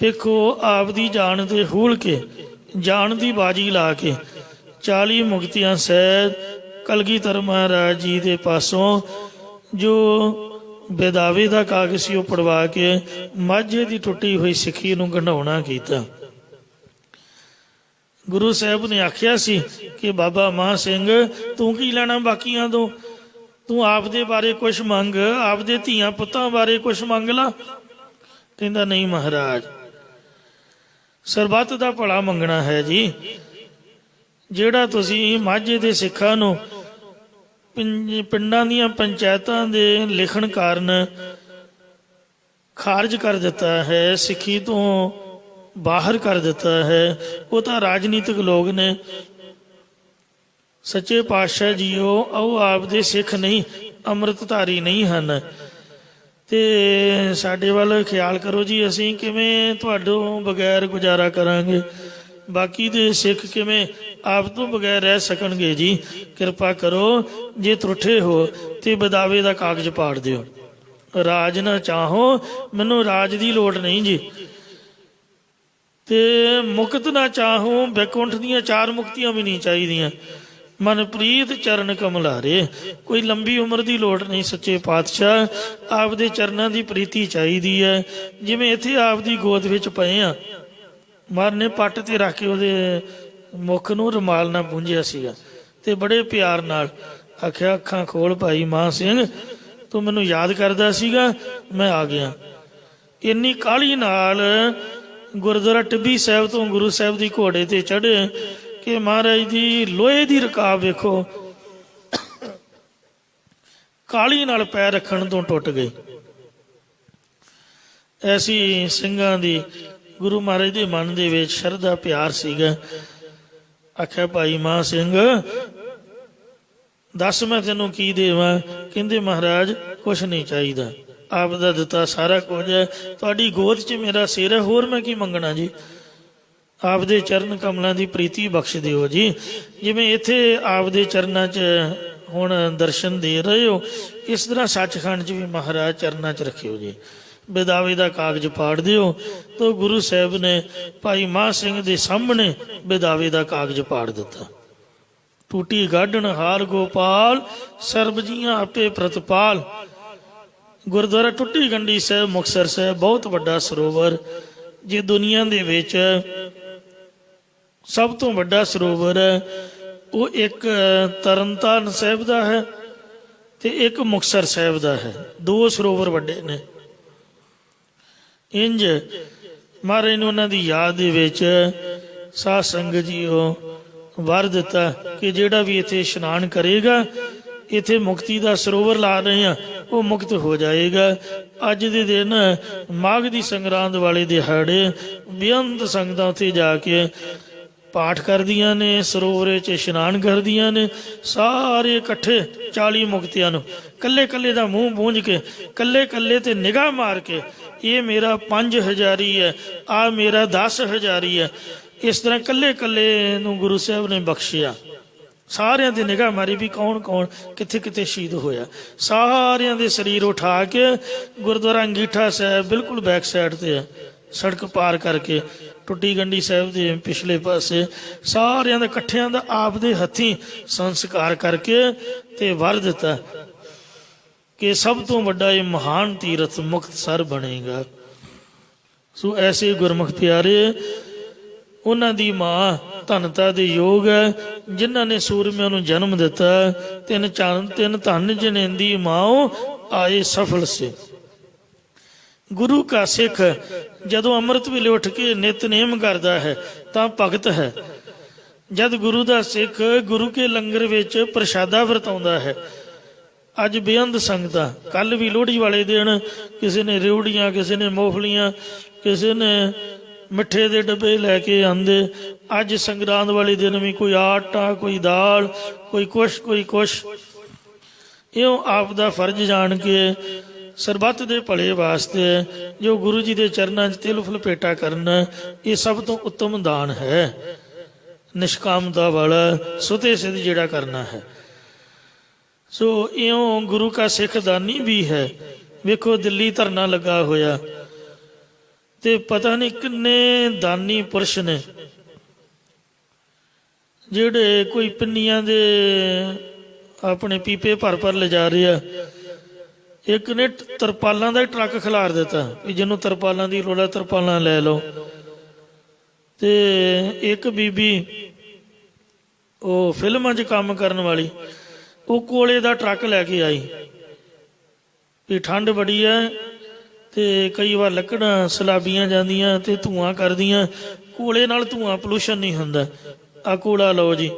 ਵੇਖੋ ਆਪ ਦੀ ਜਾਨ ਤੇ ਹੂਲ ਕੇ, ਜਾਨ ਦੀ ਬਾਜੀ ਲਾ ਕੇ 40 ਮੁਕਤੀਆਂ ਸਹਿਤ ਕਲਗੀਧਰ ਮਹਾਰਾਜ ਜੀ ਦੇ ਪਾਸੋਂ ਜੋ ਬੇਦਾਵੇ ਦਾ ਕਾਗਜ਼ ਸੀ ਉਹ ਪੜਵਾ ਕੇ ਮਾਝੇ ਦੀ ਟੁੱਟੀ ਹੋਈ ਸਿੱਖੀ ਨੂੰ ਗੰਢਾਉਣਾ ਕੀਤਾ। ਗੁਰੂ ਸਾਹਿਬ ਨੇ ਆਖਿਆ ਸੀ ਕਿ ਬਾਬਾ ਮਹਾਂ ਸਿੰਘ ਤੂੰ ਕੀ ਲੈਣਾ ਬਾਕੀਆਂ ਤੋਂ, ਤੂੰ ਆਪਦੇ ਬਾਰੇ ਕੁਛ ਮੰਗ, ਆਪਦੇ ਧੀਆਂ ਪੁੱਤਾਂ ਬਾਰੇ ਕੁਛ ਮੰਗ ਲਾ। ਕਹਿੰਦਾ ਨਹੀਂ ਮਹਾਰਾਜ, ਸਰਬੱਤ ਦਾ ਭਲਾ ਮੰਗਣਾ ਹੈ ਜੀ। ਜਿਹੜਾ ਤੁਸੀਂ ਮਾਝੇ ਦੇ ਸਿੱਖਾਂ ਨੂੰ ਪਿੰਡਾਂ ਦੀਆਂ ਪੰਚਾਇਤਾਂ ਦੇ ਲਿਖਣ ਕਾਰਨ ਖਾਰਜ ਕਰ ਦਿੱਤਾ ਹੈ, ਸਿੱਖੀ ਤੋਂ ਬਾਹਰ ਕਰ ਦਿੱਤਾ ਹੈ, ਉਹ ਤਾਂ ਰਾਜਨੀਤਿਕ ਲੋਕ ਨੇ। ਸੱਚੇ ਪਾਤਸ਼ਾਹ ਜੀਓ ਉਹ ਆਪਦੇ ਸਿੱਖ ਨਹੀਂ, ਅੰਮ੍ਰਿਤਧਾਰੀ ਨਹੀਂ ਹਨ। ਤੇ ਸਾਡੇ ਵੱਲ ਖਿਆਲ ਕਰੋ ਜੀ, ਅਸੀਂ ਕਿਵੇਂ ਤੁਹਾਡੋਂ ਬਗੈਰ ਗੁਜ਼ਾਰਾ ਕਰਾਂਗੇ, ਬਾਕੀ ਦੇ ਸਿੱਖ ਕਿਵੇਂ ਆਪ ਤੋਂ ਬਗੈਰ ਰਹਿ ਸਕਣਗੇ ਜੀ। ਕਿਰਪਾ ਕਰੋ, ਜੇ ਤਰੁੱਠੇ ਹੋ ਤੇ ਬਦਾਵੇ ਦਾ ਕਾਗਜ਼ ਪਾੜ ਦਿਓ। ਰਾਜ ਨਾ ਚਾਹੋ, ਮੈਨੂੰ ਰਾਜ ਦੀ ਲੋੜ ਨਹੀਂ ਜੀ। ਤੇ ਮੁਕਤ ਨਾ ਚਾਹੋ, ਬੈਕੁੰਠ ਦੀਆਂ 4 ਮੁਕਤੀਆਂ ਵੀ ਨਹੀਂ ਚਾਹੀਦੀਆਂ। ਮਨਪ੍ਰੀਤ ਚਰਨ ਕਮਲਾਰੇ, ਕੋਈ ਲੰਬੀ ਉਮਰ ਦੀ ਲੋੜ ਨਹੀਂ। ਸੱਚੇ ਪਾਤਸ਼ਾਹ ਆਪਦੇ ਚਰਨਾਂ ਦੀ ਪ੍ਰੀਤੀ ਚਾਹੀਦੀ ਹੈ। ਜਿਵੇਂ ਇੱਥੇ ਆਪਦੀ ਗੋਦ ਵਿੱਚ ਪਏ ਆ, ਮਰ ਨੇ ਪੱਟ ਤੇ ਰੱਖ ਕੇ ਉਹਦੇ ਮੁੱਖ ਨੂੰ ਰੁਮਾਲ ਨਾਲ ਪੂੰਝਿਆ ਸੀਗਾ ਤੇ ਬੜੇ ਪਿਆਰ ਨਾਲ ਆਖਿਆ, ਅੱਖਾਂ ਖੋਲ ਭਾਈ ਮਹਾਂ ਸਿੰਘ, ਤੂੰ ਮੈਨੂੰ ਯਾਦ ਕਰਦਾ ਸੀਗਾ, ਮੈਂ ਆ ਗਿਆ। ਇੰਨੀ ਕਾਹਲੀ ਨਾਲ ਗੁਰਦੁਆਰਾ ਟਿੱਬੀ ਸਾਹਿਬ ਤੋਂ ਗੁਰੂ ਸਾਹਿਬ ਦੀ ਘੋੜੇ ਤੇ ਚੜ੍ਹੇ ਕਿ ਮਹਾਰਾਜ ਦੀ ਲੋਹੇ ਦੀ ਰਕਾਬ ਵੇਖੋ ਕਾਹਲੀ ਨਾਲ ਪੈਰ ਰੱਖਣ ਤੋਂ ਟੁੱਟ ਗਈ। ਐਸੀ ਸਿੰਘਾਂ ਦੀ ਗੁਰੂ ਮਹਾਰਾਜ ਦੇ ਮਨ ਦੇ ਵਿੱਚ ਸ਼ਰਧਾ ਪਿਆਰ ਸੀਗਾ। ਆਖਿਆ ਭਾਈ ਮਹਾਂ ਸਿੰਘ ਦੱਸ ਮੈਂ ਤੈਨੂੰ ਕੀ ਦੇਵਾਂ। ਕਹਿੰਦੇ ਮਹਾਰਾਜ ਕੁਛ ਨਹੀਂ ਚਾਹੀਦਾ, ਆਪ ਦਾ ਦਿੱਤਾ ਸਾਰਾ ਕੁਝ ਹੈ, ਤੁਹਾਡੀ ਗੋਦ 'ਚ ਮੇਰਾ ਸਿਰ ਹੈ, ਹੋਰ ਮੈਂ ਕੀ ਮੰਗਣਾ ਜੀ। ਆਪਦੇ ਚਰਨ ਕਮਲਾਂ ਦੀ ਪ੍ਰੀਤੀ ਬਖਸ਼ ਦਿਓ ਜੀ। ਜਿਵੇਂ ਇੱਥੇ ਆਪਦੇ ਚਰਨਾਂ 'ਚ ਹੁਣ ਦਰਸ਼ਨ ਦੇ ਰਹੇ ਹੋ, ਇਸ ਤਰ੍ਹਾਂ ਸੱਚਖੰਡ 'ਚ ਵੀ ਮਹਾਰਾਜ ਚਰਨਾਂ 'ਚ ਰੱਖਿਓ ਜੀ। ਬੇਦਾਵੇ ਦਾ ਕਾਗਜ਼ ਪਾੜ ਦਿਓ। ਤਾਂ ਗੁਰੂ ਸਾਹਿਬ ਨੇ ਭਾਈ ਮਹਾਂ ਸਿੰਘ ਦੇ ਸਾਹਮਣੇ ਬੇਦਾਵੇ ਦਾ ਕਾਗਜ਼ ਪਾੜ ਦਿੱਤਾ। ਟੂਟੀ ਗਾਢਣ ਹਾਰ ਗੋਪਾਲ, ਸਰਬ ਜੀਆਂ ਆਪੇ ਪ੍ਰਤਪਾਲ। ਗੁਰਦੁਆਰਾ ਟੁੱਟੀ ਗੰਢੀ ਸਾਹਿਬ ਮੁਕਤਸਰ ਸਾਹਿਬ ਬਹੁਤ ਵੱਡਾ ਸਰੋਵਰ, ਜੇ ਦੁਨੀਆ ਦੇ ਵਿੱਚ ਸਭ ਤੋਂ ਵੱਡਾ ਸਰੋਵਰ ਹੈ ਉਹ ਇੱਕ ਤਰਨਤਾਰਨ ਸਾਹਿਬ ਦਾ ਹੈ ਤੇ ਇੱਕ ਮੁਕਤਸਰ ਸਾਹਿਬ ਦਾ ਹੈ। ਦੋ ਸਰੋਵਰ ਵੱਡੇ ਨੇ। ਇੰਜ ਮਹਾਰਾਜ ਨੇ ਉਹਨਾਂ ਦੀ ਯਾਦ ਦੇ ਵਿੱਚ ਸਾਧ ਸੰਗਤ ਜੀਓ ਵਰ ਦਿੱਤਾ ਕਿ ਜਿਹੜਾ ਵੀ ਇੱਥੇ ਇਸ਼ਨਾਨ ਕਰੇਗਾ, ਇੱਥੇ ਮੁਕਤੀ ਦਾ ਸਰੋਵਰ ਲਾ ਰਹੇ ਆ, ਉਹ ਮੁਕਤ ਹੋ ਜਾਏਗਾ। ਅੱਜ ਦੇ ਦਿਨ ਮਾਘ ਦੀ ਸੰਗਰਾਂਦ ਵਾਲੇ ਦਿਹਾੜੇ ਬੇਅੰਤ ਸੰਗਤਾਂ ਉੱਥੇ ਜਾ ਕੇ ਪਾਠ ਕਰਦੀਆਂ ਨੇ, ਸਰੋਵਰ 'ਚ ਇਸ਼ਨਾਨ ਕਰਦੀਆਂ ਨੇ। ਸਾਰੇ ਇਕੱਠੇ 40 ਮੁਕਤਿਆਂ ਨੂੰ ਕੱਲੇ ਕੱਲੇ ਦਾ ਮੂੰਹ ਪੂੰਝ ਕੇ, ਕੱਲੇ ਕੱਲੇ ਤੇ ਨਿਗਾਹ ਮਾਰ ਕੇ, ਇਹ ਮੇਰਾ 5000 ਹੈ, ਆ ਮੇਰਾ 10,000 ਹੈ। ਇਸ ਤਰ੍ਹਾਂ ਕੱਲੇ ਕੱਲੇ ਨੂੰ ਗੁਰੂ ਸਾਹਿਬ ਨੇ ਬਖਸ਼ਿਆ। ਸਾਰਿਆਂ ਦੀ ਨਿਗਾਹ ਮਾਰੀ ਵੀ ਕੌਣ ਕੌਣ ਕਿੱਥੇ ਕਿੱਥੇ ਸ਼ਹੀਦ ਹੋਇਆ। ਸਾਰਿਆਂ ਦੇ ਸਰੀਰ ਉਠਾ ਕੇ ਗੁਰਦੁਆਰਾ ਅੰਗੀਠਾ ਸਾਹਿਬ ਬਿਲਕੁਲ ਬੈਕ ਸਾਈਡ ਤੇ ਹੈ, ਸੜਕ ਪਾਰ ਕਰਕੇ ਟੁੱਟੀ ਗੰਢੀ ਸਾਹਿਬ ਦੇ ਪਿਛਲੇ ਪਾਸੇ ਸਾਰਿਆਂ ਦਾ ਇਕੱਠਿਆਂ ਦਾ ਆਪ ਦੇ ਹੱਥੀਂ ਸੰਸਕਾਰ ਕਰਕੇ ਤੇ ਵਰ ਦਿੱਤਾ ਕਿ ਸਭ ਤੋਂ ਵੱਡਾ ਇਹ ਮਹਾਨ ਤੀਰਥ ਮੁਕਤਸਰ ਬਣੇਗਾ। ਸੋ ਐਸੇ ਗੁਰਮੁਖ ਪਿਆਰੇ, ਉਹਨਾਂ ਦੀ ਮਾਂ ਧਨਤਾ ਦੇ ਯੋਗ ਹੈ ਜਿਨ੍ਹਾਂ ਨੇ ਸੂਰਮਿਆਂ ਨੂੰ ਜਨਮ ਦਿੱਤਾ। ਤਿੰਨ ਧਨ ਜਨੇਂਦੀ ਮਾਓ ਆਏ ਸਫਲ ਸੇ। ਗੁਰੂ ਕਾ ਸਿੱਖ ਜਦੋਂ ਅੰਮ੍ਰਿਤ ਵੇਲੇ ਉੱਠ ਕੇ ਨਿਤਨੇਮ ਕਰਦਾ ਹੈ ਤਾਂ ਭਗਤ ਹੈ। ਜਦ ਗੁਰੂ ਦਾ ਸਿੱਖ ਗੁਰੂ ਕੇ ਲੰਗਰ ਵਿੱਚ ਪ੍ਰਸ਼ਾਦਾ ਵਰਤਾਉਂਦਾ ਹੈ। ਅੱਜ ਬੇਅੰਤ ਸੰਗਤਾਂ, ਕੱਲ ਵੀ ਲੋਹੜੀ ਵਾਲੇ ਦਿਨ ਕਿਸੇ ਨੇ ਰਿਉੜੀਆਂ, ਕਿਸੇ ਨੇ ਮੋਫਲੀਆਂ, ਕਿਸੇ ਨੇ ਮਿੱਠੇ ਦੇ ਡੱਬੇ ਲੈ ਕੇ ਆਂਦੇ। ਅੱਜ ਸੰਗਰਾਂਦ ਵਾਲੇ ਦਿਨ ਵੀ ਕੋਈ ਆਟਾ, ਕੋਈ ਦਾਲ, ਕੋਈ ਕੁਛ ਕੋਈ ਕੁਛ। ਇਉਂ ਆਪ ਦਾ ਫਰਜ਼ ਜਾਣ ਕੇ ਸਰਬੱਤ ਦੇ ਭਲੇ ਵਾਸਤੇ ਜੋ ਗੁਰੂ ਜੀ ਦੇ ਚਰਨਾਂ 'ਚ ਤਿਲ ਫੁਲਪੇਟਾ ਕਰਨਾ, ਇਹ ਸਭ ਤੋਂ ਉੱਤਮ ਦਾਨ ਹੈ। ਨਿਸ਼ਕਾਮਤਾ ਵਾਲਾ ਸੁਤੇ ਸਿੱਧ ਜਿਹੜਾ ਕਰਨਾ ਹੈ। ਸੋ ਇਉਂ ਗੁਰੂ ਕਾ ਸਿੱਖ ਦਾਨੀ ਵੀ ਹੈ। ਵੇਖੋ ਦਿੱਲੀ ਧਰਨਾ ਲੱਗਾ ਹੋਇਆ ਤੇ ਪਤਾ ਨਹੀਂ ਕਿੰਨੇ ਦਾਨੀ ਪੁਰਸ਼ ਨੇ ਜਿਹੜੇ ਕੋਈ ਪਿੰਨੀਆਂ ਦੇ ਆਪਣੇ ਪੀਪੇ ਭਰ ਭਰ ਲਿਜਾ ਰਹੇ ਆ। ਇੱਕ ਨੇ ਤਰਪਾਲਾਂ ਦਾ ਟਰੱਕ ਖਿਲਾਰ ਦਿੱਤਾ ਵੀ ਜਿਹਨੂੰ ਤਰਪਾਲਾਂ ਦੀ ਲੋੜ ਹੈ ਤਰਪਾਲਾਂ ਲੈ ਲਓ। ਤੇ ਇੱਕ ਬੀਬੀ ਉਹ ਫਿਲਮਾਂ 'ਚ ਕੰਮ ਕਰਨ ਵਾਲੀ, ਉਹ ਕੋਲੇ ਦਾ ਟਰੱਕ ਲੈ ਕੇ ਆਈ ਵੀ ਠੰਡ ਬੜੀ ਹੈ ਤੇ ਕਈ ਵਾਰ ਲੱਕੜਾਂ ਸਲਾਬੀਆਂ ਜਾਂਦੀਆਂ ਤੇ ਧੂਆਂ ਕਰਦੀਆਂ। ਕੋਲੇ ਨਾਲ ਧੂਆਂ ਪੋਲੂਸ਼ਨ ਨਹੀਂ ਹੁੰਦਾ, ਆ ਕੋਲਾ ਲਓ ਜੀ।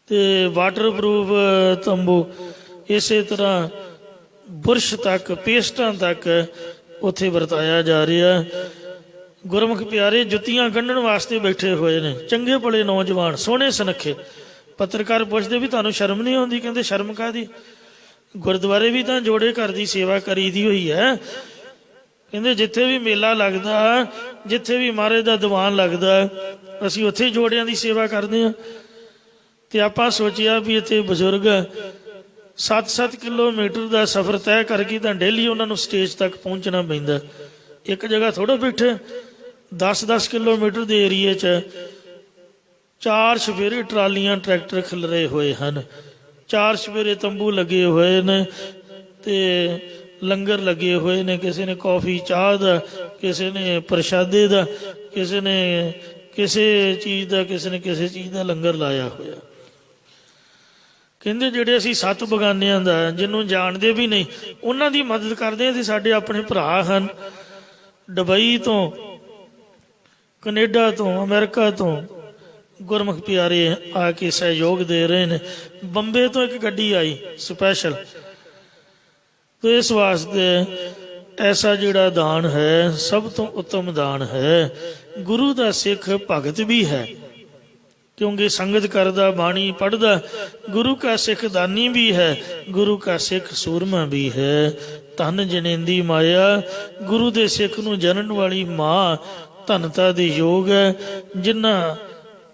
ਤੇ ਵਾਟਰਪ੍ਰੂਫ ਤੰਬੂ, ਇਸੇ ਤਰ੍ਹਾਂ ਬੁਰਸ਼ ਤੱਕ, ਪੇਸਟਾਂ ਤੱਕ ਉੱਥੇ ਵਰਤਾਇਆ ਜਾ ਰਿਹਾ। ਗੁਰਮੁਖ ਪਿਆਰੇ ਜੁੱਤੀਆਂ ਗੰਢਣ ਵਾਸਤੇ ਬੈਠੇ ਹੋਏ ਨੇ ਚੰਗੇ ਭਲੇ ਨੌਜਵਾਨ, ਸੋਹਣੇ ਸੁਨੱਖੇ। ਪੱਤਰਕਾਰ ਪੁੱਛਦੇ ਵੀ ਤੁਹਾਨੂੰ ਸ਼ਰਮ ਨਹੀਂ ਆਉਂਦੀ? ਕਹਿੰਦੇ ਸ਼ਰਮ ਕਾਹਦੀ, ਗੁਰਦੁਆਰੇ ਵੀ ਤਾਂ ਜੋੜੇ ਘਰ ਦੀ ਸੇਵਾ ਕਰੀਦੀ ਹੋਈ ਹੈ। ਕਹਿੰਦੇ ਜਿੱਥੇ ਵੀ ਮੇਲਾ ਲੱਗਦਾ, ਜਿੱਥੇ ਵੀ ਮਹਾਰਾਜ ਦਾ ਦੀਵਾਨ ਲੱਗਦਾ, ਅਸੀਂ ਉੱਥੇ ਜੋੜਿਆਂ ਦੀ ਸੇਵਾ ਕਰਦੇ ਹਾਂ। ਤੇ ਆਪਾਂ ਸੋਚਿਆ ਵੀ ਇੱਥੇ ਬਜ਼ੁਰਗ 7-7 ਕਿਲੋਮੀਟਰ ਦਾ ਸਫ਼ਰ ਤੈਅ ਕਰਕੇ ਤਾਂ ਡੇਲੀ ਉਹਨਾਂ ਨੂੰ ਸਟੇਜ ਤੱਕ ਪਹੁੰਚਣਾ ਪੈਂਦਾ। ਇੱਕ ਜਗ੍ਹਾ ਥੋੜ੍ਹਾ ਬੈਠੇ, 10-10 ਕਿਲੋਮੀਟਰ ਦੇ ਏਰੀਏ 'ਚ 4 ਸਵੇਰੇ ਟਰਾਲੀਆਂ ਟਰੈਕਟਰ ਖਿਲਰੇ ਹੋਏ ਹਨ, 4 ਸਵੇਰੇ ਤੰਬੂ ਲੱਗੇ ਹੋਏ ਨੇ ਤੇ ਲੰਗਰ ਲੱਗੇ ਹੋਏ ਨੇ। ਕਿਸੇ ਨੇ ਕੌਫੀ ਚਾਹ ਦਾ, ਕਿਸੇ ਨੇ ਪ੍ਰਸ਼ਾਦੇ ਦਾ, ਕਿਸੇ ਨੇ ਕਿਸੇ ਚੀਜ਼ ਦਾ, ਕਿਸੇ ਨੇ ਕਿਸੇ ਚੀਜ਼ ਦਾ ਲੰਗਰ ਲਾਇਆ ਹੋਇਆ। ਕਹਿੰਦੇ ਜਿਹੜੇ ਅਸੀਂ 7 ਬਗਾਨਿਆਂ ਦਾ ਜਿਹਨੂੰ ਜਾਣਦੇ ਵੀ ਨਹੀਂ ਉਹਨਾਂ ਦੀ ਮਦਦ ਕਰਦੇ ਹਾਂ। ਤੇ ਸਾਡੇ ਆਪਣੇ ਭਰਾ ਹਨ ਦੁਬਈ ਤੋਂ, ਕੈਨੇਡਾ ਤੋਂ, ਅਮਰੀਕਾ ਤੋਂ, ਗੁਰਮੁਖ ਪਿਆਰੇ ਆ ਕੇ ਸਹਿਯੋਗ ਦੇ ਰਹੇ ਨੇ। ਬੰਬੇ ਤੋਂ ਇੱਕ ਗੱਡੀ ਆਈ ਸਪੈਸ਼ਲ। ਤੇ ਇਸ ਵਾਸਤੇ ਐਸਾ ਜਿਹੜਾ ਦਾਨ ਹੈ ਸਭ ਤੋਂ ਉੱਤਮ ਦਾਨ ਹੈ। ਗੁਰੂ ਦਾ ਸਿੱਖ ਭਗਤ ਵੀ ਹੈ ਕਿਉਂਕਿ ਸੰਗਤ ਕਰਦਾ, ਬਾਣੀ ਪੜ੍ਹਦਾ। ਗੁਰੂ ਕਾ ਸਿੱਖ ਦਾਨੀ ਵੀ ਹੈ, ਗੁਰੂ ਕਾ ਸਿੱਖ ਸੂਰਮਾ ਵੀ ਹੈ। ਧਨ ਜਨੇਂਦੀ ਮਾਇਆ, ਗੁਰੂ ਦੇ ਸਿੱਖ ਨੂੰ ਜਨਨ ਵਾਲੀ ਮਾਂ ਧਨਤਾ ਦੇ ਯੋਗ ਹੈ, ਜਿਨ੍ਹਾਂ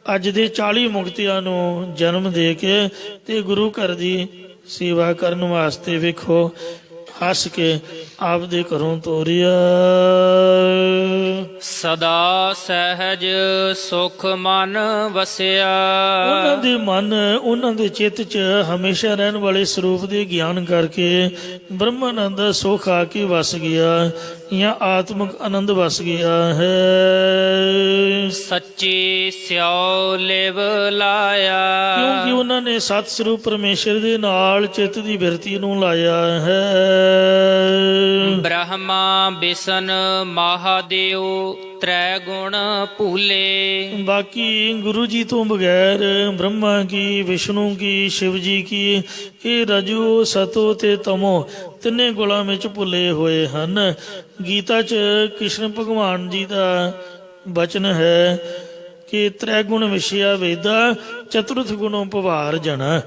ਅੱਜ ਦੇ 40 ਮੁਕਤਿਆਂ ਨੂੰ ਜਨਮ ਦੇ ਕੇ ਤੇ ਗੁਰੂ ਘਰ ਦੀ ਸੇਵਾ ਕਰਨ ਵਾਸਤੇ ਵੇਖੋ ਹੱਸ ਕੇ ਆਪਦੇ ਘਰੋਂ ਤੋਰਿਆ। ਸਦਾ ਸਹਿਜ ਸੁਖ ਮਨ ਵਸਿਆ। ਉਹਨਾਂ ਦੇ ਮਨ, ਉਹਨਾਂ ਦੇ ਚਿੱਤ 'ਚ ਹਮੇਸ਼ਾ ਰਹਿਣ ਵਾਲੇ ਸਰੂਪ ਦੇ ਗਿਆਨ ਕਰਕੇ ਬ੍ਰਹਮਾਨੰਦ ਦਾ ਸੁਖ ਆ ਕੇ ਵਸ ਗਿਆ ਜਾਂ ਆਤਮਿਕ ਆਨੰਦ ਵਸ ਗਿਆ ਹੈ। ਸੱਚੇ ਸਿਉ ਲਿਵ ਲਾਇਆ। ਕਿਉਂਕਿ ਉਹਨਾਂ ਨੇ ਸਤ ਸਰੂਪ ਪਰਮੇਸ਼ਰ ਦੇ ਨਾਲ ਚਿੱਤ ਦੀ ਬਿਰਤੀ ਨੂੰ ਲਾਇਆ ਹੈ। ਬ੍ਰਹਮਾ ਬਿਸ਼ਨ ਮਹਾਦੇਵ ਤ੍ਰੈ ਗੁਣ ਭੂਲੇ। ਬਾਕੀ ਗੁਰੂ ਜੀ ਤੋਂ ਬਗੈਰ ਬ੍ਰਹਮਾ ਕੀ, ਵਿਸ਼ਨੂੰ ਕੀ, ਸ਼ਿਵ ਜੀ ਕੀ, ਇਹ ਰਜੋ ਸਤੋ ਤੇ ਤਮੋ ਤਿੰਨੇ ਗੁਣਾਂ ਵਿੱਚ ਭੁੱਲੇ ਹੋਏ ਹਨ। ਗੀਤਾ 'ਚ ਕ੍ਰਿਸ਼ਨ ਭਗਵਾਨ ਜੀ ਦਾ ਬਚਨ ਹੈ ਕਿ ਤ੍ਰੈ ਗੁਣ ਵਿਸ਼ਿਆ ਵੇਦਾ ਚਤੁਰਥ ਗੁਣੋਂ ਭਵਾਰ ਜਣਾ।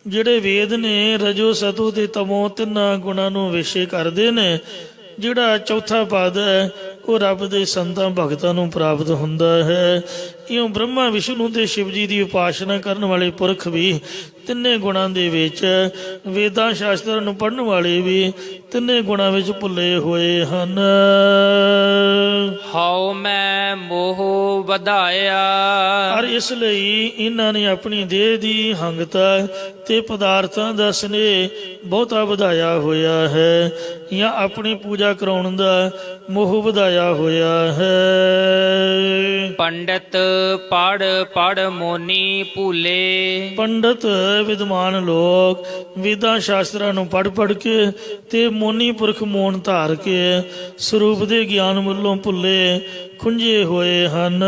ਜਿਹੜੇ ਵੇਦ ਨੇ ਰਜੋ ਸਤੋ ਤੇ ਤਮੋ ਤਿੰਨਾਂ ਗੁਣਾਂ ਨੂੰ ਵਿਸ਼ੇ ਕਰਦੇ ਨੇ। ਜਿਹੜਾ ਚੌਥਾ ਪਦ ਹੈ ਉਹ ਰੱਬ ਦੇ ਸੰਤਾਂ ਭਗਤਾਂ ਨੂੰ ਪ੍ਰਾਪਤ ਹੁੰਦਾ ਹੈ। ਇਉਂ ਬ੍ਰਹਮਾ, ਵਿਸ਼ਨੂੰ ਤੇ ਸ਼ਿਵ ਜੀ ਦੀ ਉਪਾਸਨਾ ਕਰਨ ਵਾਲੇ ਪੁਰਖ ਵੀ ਤਿੰਨੇ ਗੁਣਾਂ ਦੇ ਵਿੱਚ, ਵੇਦਾਂ ਸ਼ਾਸਤਰਾਂ ਨੂੰ ਪੜ੍ਹਨ ਵਾਲੇ ਵੀ ਤਿੰਨੇ ਗੁਣਾਂ ਵਿੱਚ ਭੁੱਲੇ ਹੋਏ ਹਨ। ਹਉ ਮੈਂ ਮੋਹ ਵਧਾਇਆ। ਔਰ ਇਸ ਲਈ ਇਹਨਾਂ ਨੇ ਆਪਣੀ ਦੇਹ ਦੀ ਹੰਗਤਾ ਤੇ ਪਦਾਰਥਾਂ ਦਾ ਸਨੇਹ ਬਹੁਤਾ ਵਧਾਇਆ ਹੋਇਆ ਹੈ ਜਾਂ ਆਪਣੀ ਪੂਜਾ ਕਰਾਉਣ ਦਾ ਮੋਹ ਵਧਾਇਆ ਹੋਇਆ ਹੈ। ਪੰਡਤ ਪੜ ਪੜ ਮੋਨੀ ਭੂਲੇ। ਪੰਡਤ ਵਿਦਵਾਨ ਲੋਕ ਵੇਦਾਂ ਸ਼ਾਸਤਰਾਂ ਨੂੰ ਪੜ੍ਹ ਪੜ੍ਹ ਕੇ ਤੇ ਮੋਨੀ ਪੁਰਖ ਮੋਨ ਧਾਰ ਕੇ ਸਰੂਪ ਦੇ ਗਿਆਨ ਵੱਲੋਂ ਭੁੱਲੇ ਖੁੰਝੇ ਹੋਏ ਹਨ।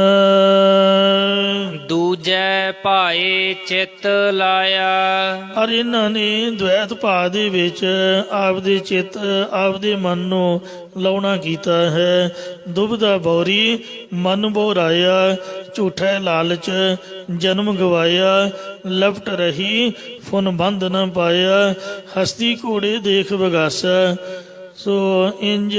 ਦੂਜੈ ਭਾਏ ਚਿੱਤ ਲਾਇਆ। ਔਰ ਇਹਨਾਂ ਨੇ ਦ્વੈਤ ਭਾਅ ਦੇ ਵਿੱਚ ਆਪਦੇ ਚਿੱਤ, ਆਪਦੇ ਮਨ ਨੂੰ ਲਾਉਣਾ ਕੀਤਾ ਹੈ। ਦੁਬਦਾ ਬੌਰੀ ਮਨ ਬੋਰਾਇਆ, ਝੂਠਾ ਲਾਲਚ ਜਨਮ ਗਵਾਇਆ, ਲਪਟ ਰਹੀ ਫੁਨ ਬੰਧ ਨ ਪਾਇਆ, ਹਸਤੀ ਘੋੜੇ ਦੇਖ ਬਗਾਸਾ। ਸੋ ਇੰਜ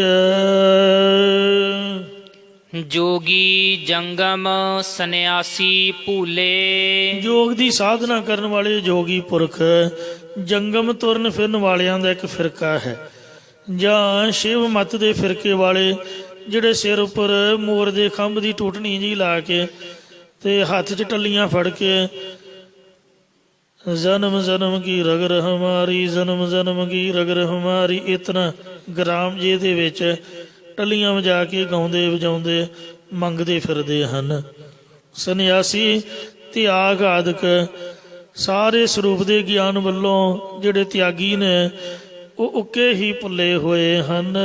ਜੋਗੀ ਜੰਗਮ ਸੰਨਿਆਸੀ ਭੂਲੇ। ਯੋਗ ਦੀ ਸਾਧਨਾ ਕਰਨ ਵਾਲੇ ਜੋਗੀ ਪੁਰਖ ਜੰਗਮ ਤੁਰਨ ਫਿਰਨ ਵਾਲਿਆਂ ਦਾ ਇੱਕ ਫਿਰਕਾ ਹੈ, ਜਾਂ ਸ਼ਿਵ ਮੱਤ ਦੇ ਫਿਰਕੇ ਵਾਲੇ ਜਿਹੜੇ ਸਿਰ ਉੱਪਰ ਮੋਰ ਦੇ ਖੰਭ ਦੀ ਟੂਟਣੀ ਜੀ ਲਾ ਕੇ ਤੇ ਹੱਥ 'ਚ ਟੱਲੀਆਂ ਫੜ ਕੇ ਜਨਮ ਜਨਮ ਕੀ ਰਗਰ ਹਮਾਰੀ, ਜਨਮ ਜਨਮ ਕੀ ਰਗਰ ਹਮਾਰੀ, ਇਤਨਾ ਗ੍ਰਾਮ ਜੀ ਦੇ ਵਿੱਚ ਟੱਲੀਆਂ ਵਜਾ ਕੇ ਗਾਉਂਦੇ ਵਜਾਉਂਦੇ ਮੰਗਦੇ ਫਿਰਦੇ ਹਨ। ਸੰਨਿਆਸੀ ਤਿਆਗ ਆਦਿਕ ਸਾਰੇ ਸਰੂਪ ਦੇ ਗਿਆਨ ਵੱਲੋਂ ਜਿਹੜੇ ਤਿਆਗੀ ਨੇ ਉਹ ਉੱਕੇ ਹੀ ਭੁੱਲੇ ਹੋਏ ਹਨ।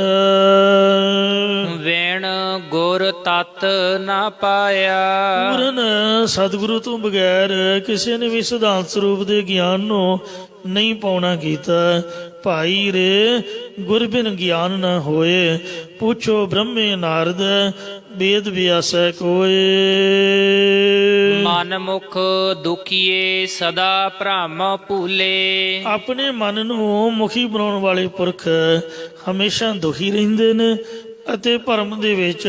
ਵੇਣ ਗੁਰ ਤਤ ਨਾ ਪਾਇਆ। ਪੂਰਨ ਸਤਿਗੁਰੂ ਤੋਂ ਬਗੈਰ ਕਿਸੇ ਨੇ ਵੀ ਸਿਧਾਂਤ ਸਰੂਪ ਦੇ ਗਿਆਨ ਨੂੰ ਨਹੀਂ ਪਾਉਣਾ ਕੀਤਾ। ਭਾਈ ਰੇ ਗੁਰ ਬਿਨ ਗਿਆਨ ਨਾ ਹੋਏ, ਪੁੱਛੋ ਬ੍ਰਹਮੇ ਨਾਰਦ ਵੇਦ ਵਿਆਸੈ ਕੋਏ। ਮਨ ਮੁਖ ਦੁਖੀਏ ਸਦਾ ਭ੍ਰਮ ਭੂਲੇ। ਆਪਣੇ ਮਨ ਨੂੰ ਮੁਖੀ ਬਣਾਉਣ ਵਾਲੇ ਪੁਰਖ ਹਮੇਸ਼ਾ ਦੁਖੀ ਰਹਿੰਦੇ ਨੇ ਅਤੇ ਭਰਮ ਦੇ ਵਿੱਚ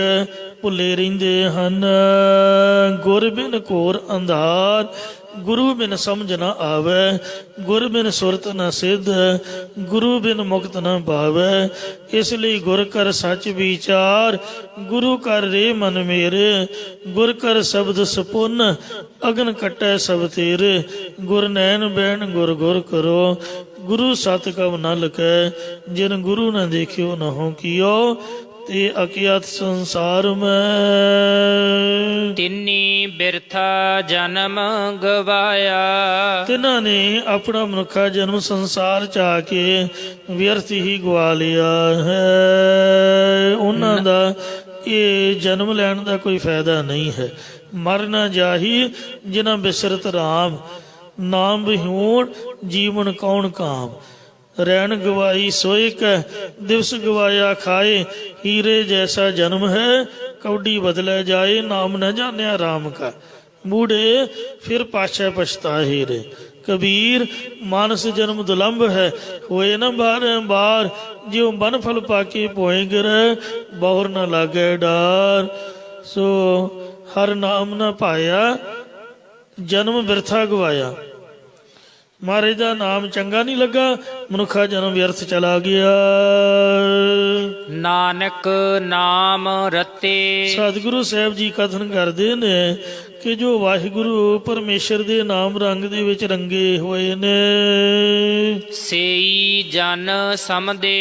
ਭੁੱਲੇ ਰਹਿੰਦੇ ਹਨ। ਗੁਰ ਬਿਨ ਘੋਰ ਅੰਧਾਰ, ਗੁਰੂ ਬਿਨ ਸਮਝ ਨਾ ਆਵੈ, ਗੁਰ ਬਿਨ ਸੁਰਤ ਨਾ ਸਿੱਧ, ਗੁਰੂ ਬਿਨ ਮੁਕਤ ਨਾ ਪਾਵੈ। ਇਸ ਲਈ ਗੁਰ ਕਰ ਸੱਚ ਵਿਚਾਰ, ਗੁਰੂ ਕਰ ਰੇ ਮਨ ਮੇਰੇ, ਗੁਰ ਕਰ ਸ਼ਬਦ ਸਪੁੰਨ, ਅਗਨ ਕੱਟੈ ਸਭ ਤੇਰੇ। ਗੁਰ ਨੈਣ ਬੈਣ ਗੁਰ ਗੁਰ ਕਰੋ, ਗੁਰੂ ਸਤ ਕਬ ਨ ਲਕੈ, ਜਿਨ ਗੁਰੂ ਨ ਦੇਖਿਓ ਨ ਹੋ ਕੀਓ, ਤੇ ਅਕਿਆਤ ਸੰਸਾਰ ਮੈਂ। ਤਿੰਨੀ ਬਿਰਥਾ ਜਨਮ ਗਵਾਇਆ। ਤਿਨਾਂ ਨੇ ਆਪਣਾ ਮਨੁੱਖਾ ਜਨਮ ਸੰਸਾਰ ਚ ਆ ਕੇ ਵਿਅਰਥ ਹੀ ਗਵਾ ਲਿਆ ਹੈ। ਉਹਨਾਂ ਦਾ ਇਹ ਜਨਮ ਲੈਣ ਦਾ ਕੋਈ ਫਾਇਦਾ ਨਹੀਂ ਹੈ। ਮਰ ਨਾ ਜਾਹੀ ਜਿਨ੍ਹਾਂ ਬਿਸਰਤ ਰਾਮ, ਨਾਮ ਵਿਹੂਣ ਜੀਵਨ ਕੌਣ ਕਾਮ। ਰੈਣ ਗਵਾਈ ਸੋਇ ਕੈ, ਦਿਵਸ ਗਵਾਇਆ ਖਾਏ, ਹੀਰੇ ਜੈਸਾ ਜਨਮ ਹੈ ਕੌਡੀ ਬਦਲੇ ਜਾਏ, ਨਾਮ ਨ ਜਾਣਿਆ ਰਾਮ ਕਾ, ਮੂੜੇ ਫਿਰ ਪਾਛੈ ਪਛਤਾਹੇ ਰੇ। ਕਬੀਰ ਮਾਨਸ ਜਨਮ ਦੁਲੰਭ ਹੈ, ਹੋਏ ਨਾ ਬਾਰ ਜਿਉ ਬਨ ਫਲ ਪਾਕੇ ਪੋਏ ਗਿਰੈ, ਬਹੁਰ ਨ ਲਾਗੈ ਡਾਰ। ਸੋ ਹਰ ਨਾਮ ਨ ਪਾਇਆ, ਜਨਮ ਬਿਰਥਾ ਗਵਾਇਆ। ਮਹਾਰਾਜ ਦਾ ਨਾਮ ਚੰਗਾ ਨਹੀਂ ਲੱਗਾ, ਮਨੁੱਖਾ ਜਨਮ ਵਿਅਰਥ ਚਲਾ ਗਿਆ। ਨਾਨਕ ਨਾਮ ਰਤੇ। ਸਤਿਗੁਰੂ ਸਾਹਿਬ ਜੀ ਕਥਨ ਕਰਦੇ ਨੇ ਕਿ ਜੋ ਵਾਹਿਗੁਰੂ ਪਰਮੇਸ਼ਰ ਦੇ ਨਾਮ ਰੰਗ ਦੇ ਵਿੱਚ ਰੰਗੇ ਹੋਏ ਨੇ, ਸੇਈ ਜਨ ਸਮਦੇ।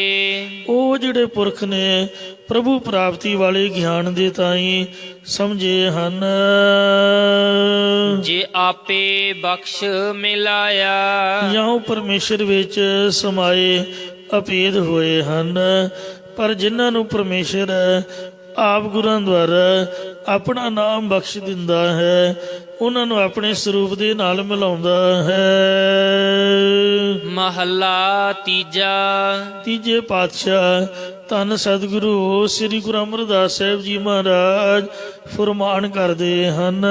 ਉਹ ਜਿਹੜੇ ਪੁਰਖ ਨੇ ਪ੍ਰਭੂ ਪ੍ਰਾਪਤੀ ਵਾਲੇ ਗਿਆਨ ਦੇ ਤਾਈਂ ਸਮਝੇ ਹਨ। ਜੇ ਆਪੇ ਬਖਸ਼ ਮਿਲਾਇਆ। ਜਾਂ ਉਹ ਪਰਮੇਸ਼ਰ ਵਿੱਚ ਸਮਾਏ ਅਭੇਦ ਹੋਏ ਹਨ। ਪਰ ਜਿਨ੍ਹਾਂ ਨੂੰ ਪਰਮੇਸ਼ਰ ਆਪ ਗੁਰਾਂ ਦੁਆਰਾ ਆਪਣਾ ਨਾਮ ਬਖਸ਼ ਦਿੰਦਾ ਹੈ, ਉਹਨਾਂ ਨੂੰ ਆਪਣੇ ਸਰੂਪ ਦੇ ਨਾਲ ਮਿਲਾਉਂਦਾ ਹੈ। ਮਹੱਲਾ ਤੀਜਾ। ਤੀਜੇ ਪਾਤਸ਼ਾਹ ਧੰਨ ਸਤਿਗੁਰੂ ਸ੍ਰੀ ਗੁਰੂ ਅਮਰਦਾਸ ਸਾਹਿਬ ਜੀ ਮਹਾਰਾਜ ਫੁਰਮਾਨ ਕਰਦੇ ਹਨ,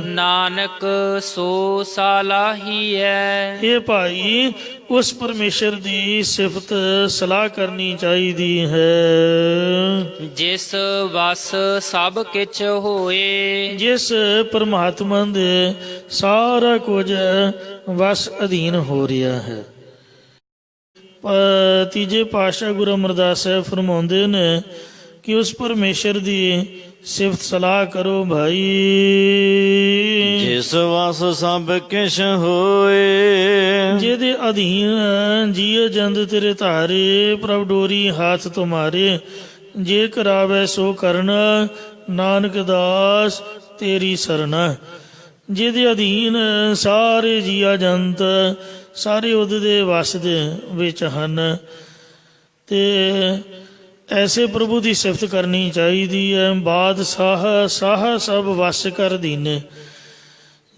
ਨਾਨਕ ਸੋ ਸਾਲਾਹੀ ਹੈ। ਇਹ ਭਾਈ ਉਸ ਪਰਮੇਸ਼ਰ ਦੀ ਸਿਫਤ ਸਲਾਹ ਕਰਨੀ ਚਾਹੀਦੀ ਹੈ ਜਿਸ ਵਸ ਸਭ ਕਿਛ ਹੋਏ। ਜਿਸ ਪਰਮਾਤਮਾ ਦੇ ਸਾਰਾ ਕੁਝ ਵਸ ਅਧੀਨ ਹੋ ਰਿਹਾ ਹੈ। ਤੀਜੇ ਪਾਤਸ਼ਾਹ ਗੁਰੂ ਅਮਰਦਾਸ ਸਾਹਿਬ ਫਰਮਾਉਂਦੇ ਨੇ ਕਿ ਉਸ ਪਰਮੇਸ਼ਰ ਦੀ ਸਿਫਤ ਸਲਾਹ ਕਰੋ ਭਾਈ, ਜਿਸ ਵਸ ਸਭ ਕਿਛ ਹੋਏ। ਜਿਹਦੇ ਅਧੀਨ ਜੀਅ ਜੰਦ ਤੇਰੇ ਧਾਰੇ, ਪ੍ਰਭ ਡੋਰੀ ਹਾਥ ਤੁਮਾਰੇ। ਜੇ ਕਰਾਵੇ ਸੋ ਕਰਨਾ, ਨਾਨਕ ਦਾਸ ਤੇਰੀ ਸਰਨਾ। ਜਿਹਦੇ ਅਧੀਨ ਸਾਰੇ ਜੀਆ ਜੰਤ ਸਾਰੇ ਉਹਦੇ ਦੇ ਵਸ ਦੇ ਵਿੱਚ ਹਨ, ਤੇ ਐਸੇ ਪ੍ਰਭੂ ਦੀ ਸਿਫਤ ਕਰਨੀ ਚਾਹੀਦੀ ਹੈ। ਬਾਦਸ਼ਾਹ ਸਾਹ ਸਭ ਵਸ ਕਰ ਦੀਨੇ।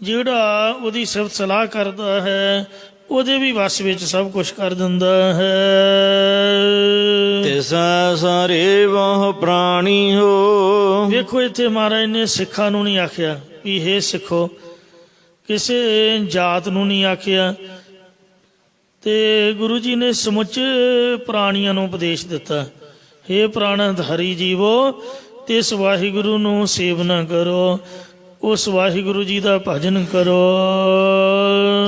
ਜਿਹੜਾ ਉਹਦੀ ਸਿਫਤ ਸਲਾਹ ਕਰਦਾ ਹੈ, ਉਹਦੇ ਵੀ ਵਸ ਵਿੱਚ ਸਭ ਕੁਝ ਕਰ ਦਿੰਦਾ ਹੈ। ਤਿਸੈ ਸਾਰੇ ਬਹੁ ਪ੍ਰਾਣੀ ਹੋ। ਵੇਖੋ ਇੱਥੇ ਮਹਾਰਾਜ ਨੇ ਸਿੱਖਾਂ ਨੂੰ ਨਹੀਂ ਆਖਿਆ ਵੀ ਹੇ ਸਿੱਖੋ, ਕਿਸੇ ਜਾਤ ਨੂੰ ਨਹੀਂ ਆਖਿਆ, ਤੇ ਗੁਰੂ ਜੀ ਨੇ ਸਮੁੱਚੇ ਪ੍ਰਾਣੀਆਂ ਨੂੰ ਉਪਦੇਸ਼ ਦਿੱਤਾ, ਹੇ ਪ੍ਰਾਣਧਾਰੀ ਜੀਵੋ, ਤਿਸ ਵਾਹਿਗੁਰੂ ਨੂੰ ਸੇਵਨਾ ਕਰੋ, ਉਸ ਵਾਹਿਗੁਰੂ ਜੀ ਦਾ ਭਜਨ ਕਰੋ।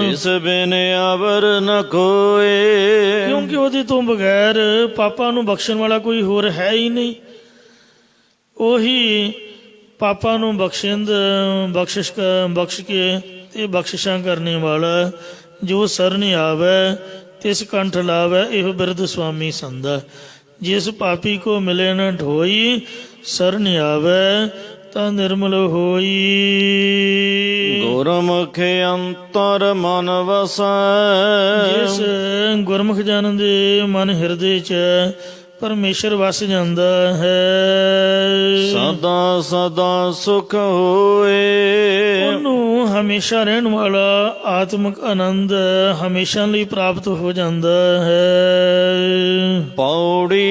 ਤਿਸ ਬਿਨ ਅਵਰ ਨ ਕੋਏ। ਕਿਉਂਕਿ ਉਹਦੇ ਤੋਂ ਬਗੈਰ ਪਾਪਾਂ ਨੂੰ ਬਖਸ਼ਣ ਵਾਲਾ ਕੋਈ ਹੋਰ ਹੈ ਹੀ ਨਹੀਂ। ਉਹੀ ਪਾਪਾਂ ਨੂੰ ਬਖਸ਼ ਕੇ ਤੇ ਬਖਸ਼ਿਸ਼ਾਂ ਕਰਨੇ ਵਾਲਾ, ਜੋ ਸਰਨ ਆਵੈ ਤਿਸ ਕੰਠ ਲਾਵੈ, ਇਹੋ ਬਿਰਧ ਸੁਆਮੀ ਸੰਦਾ। ਜਿਸ ਪਾਪੀ ਕੋ ਮਿਲੇ ਨ ਢੋਈ, ਸਰਨ ਆਵੈ ਤਾਂ ਨਿਰਮਲ ਹੋਈ। ਗੁਰਮੁਖ ਅੰਤਰ ਮਨ ਵਸੈ। ਜਿਸ ਗੁਰਮੁਖ ਜਨ ਦੇ ਮਨ ਹਿਰਦੇ ਚ ਪਰਮੇਸ਼ਰ ਵਸ ਜਾਂਦਾ ਹੈ, ਸਦਾ ਸਦਾ ਸੁਖ ਹੋਏ। ਉਹਨੂੰ ਹਮੇਸ਼ਾ ਰਹਿਣ ਵਾਲਾ ਆਤਮਿਕ ਆਨੰਦ ਹਮੇਸ਼ਾ ਲਈ ਪ੍ਰਾਪਤ ਹੋ ਜਾਂਦਾ ਹੈ। ਪੌੜੀ।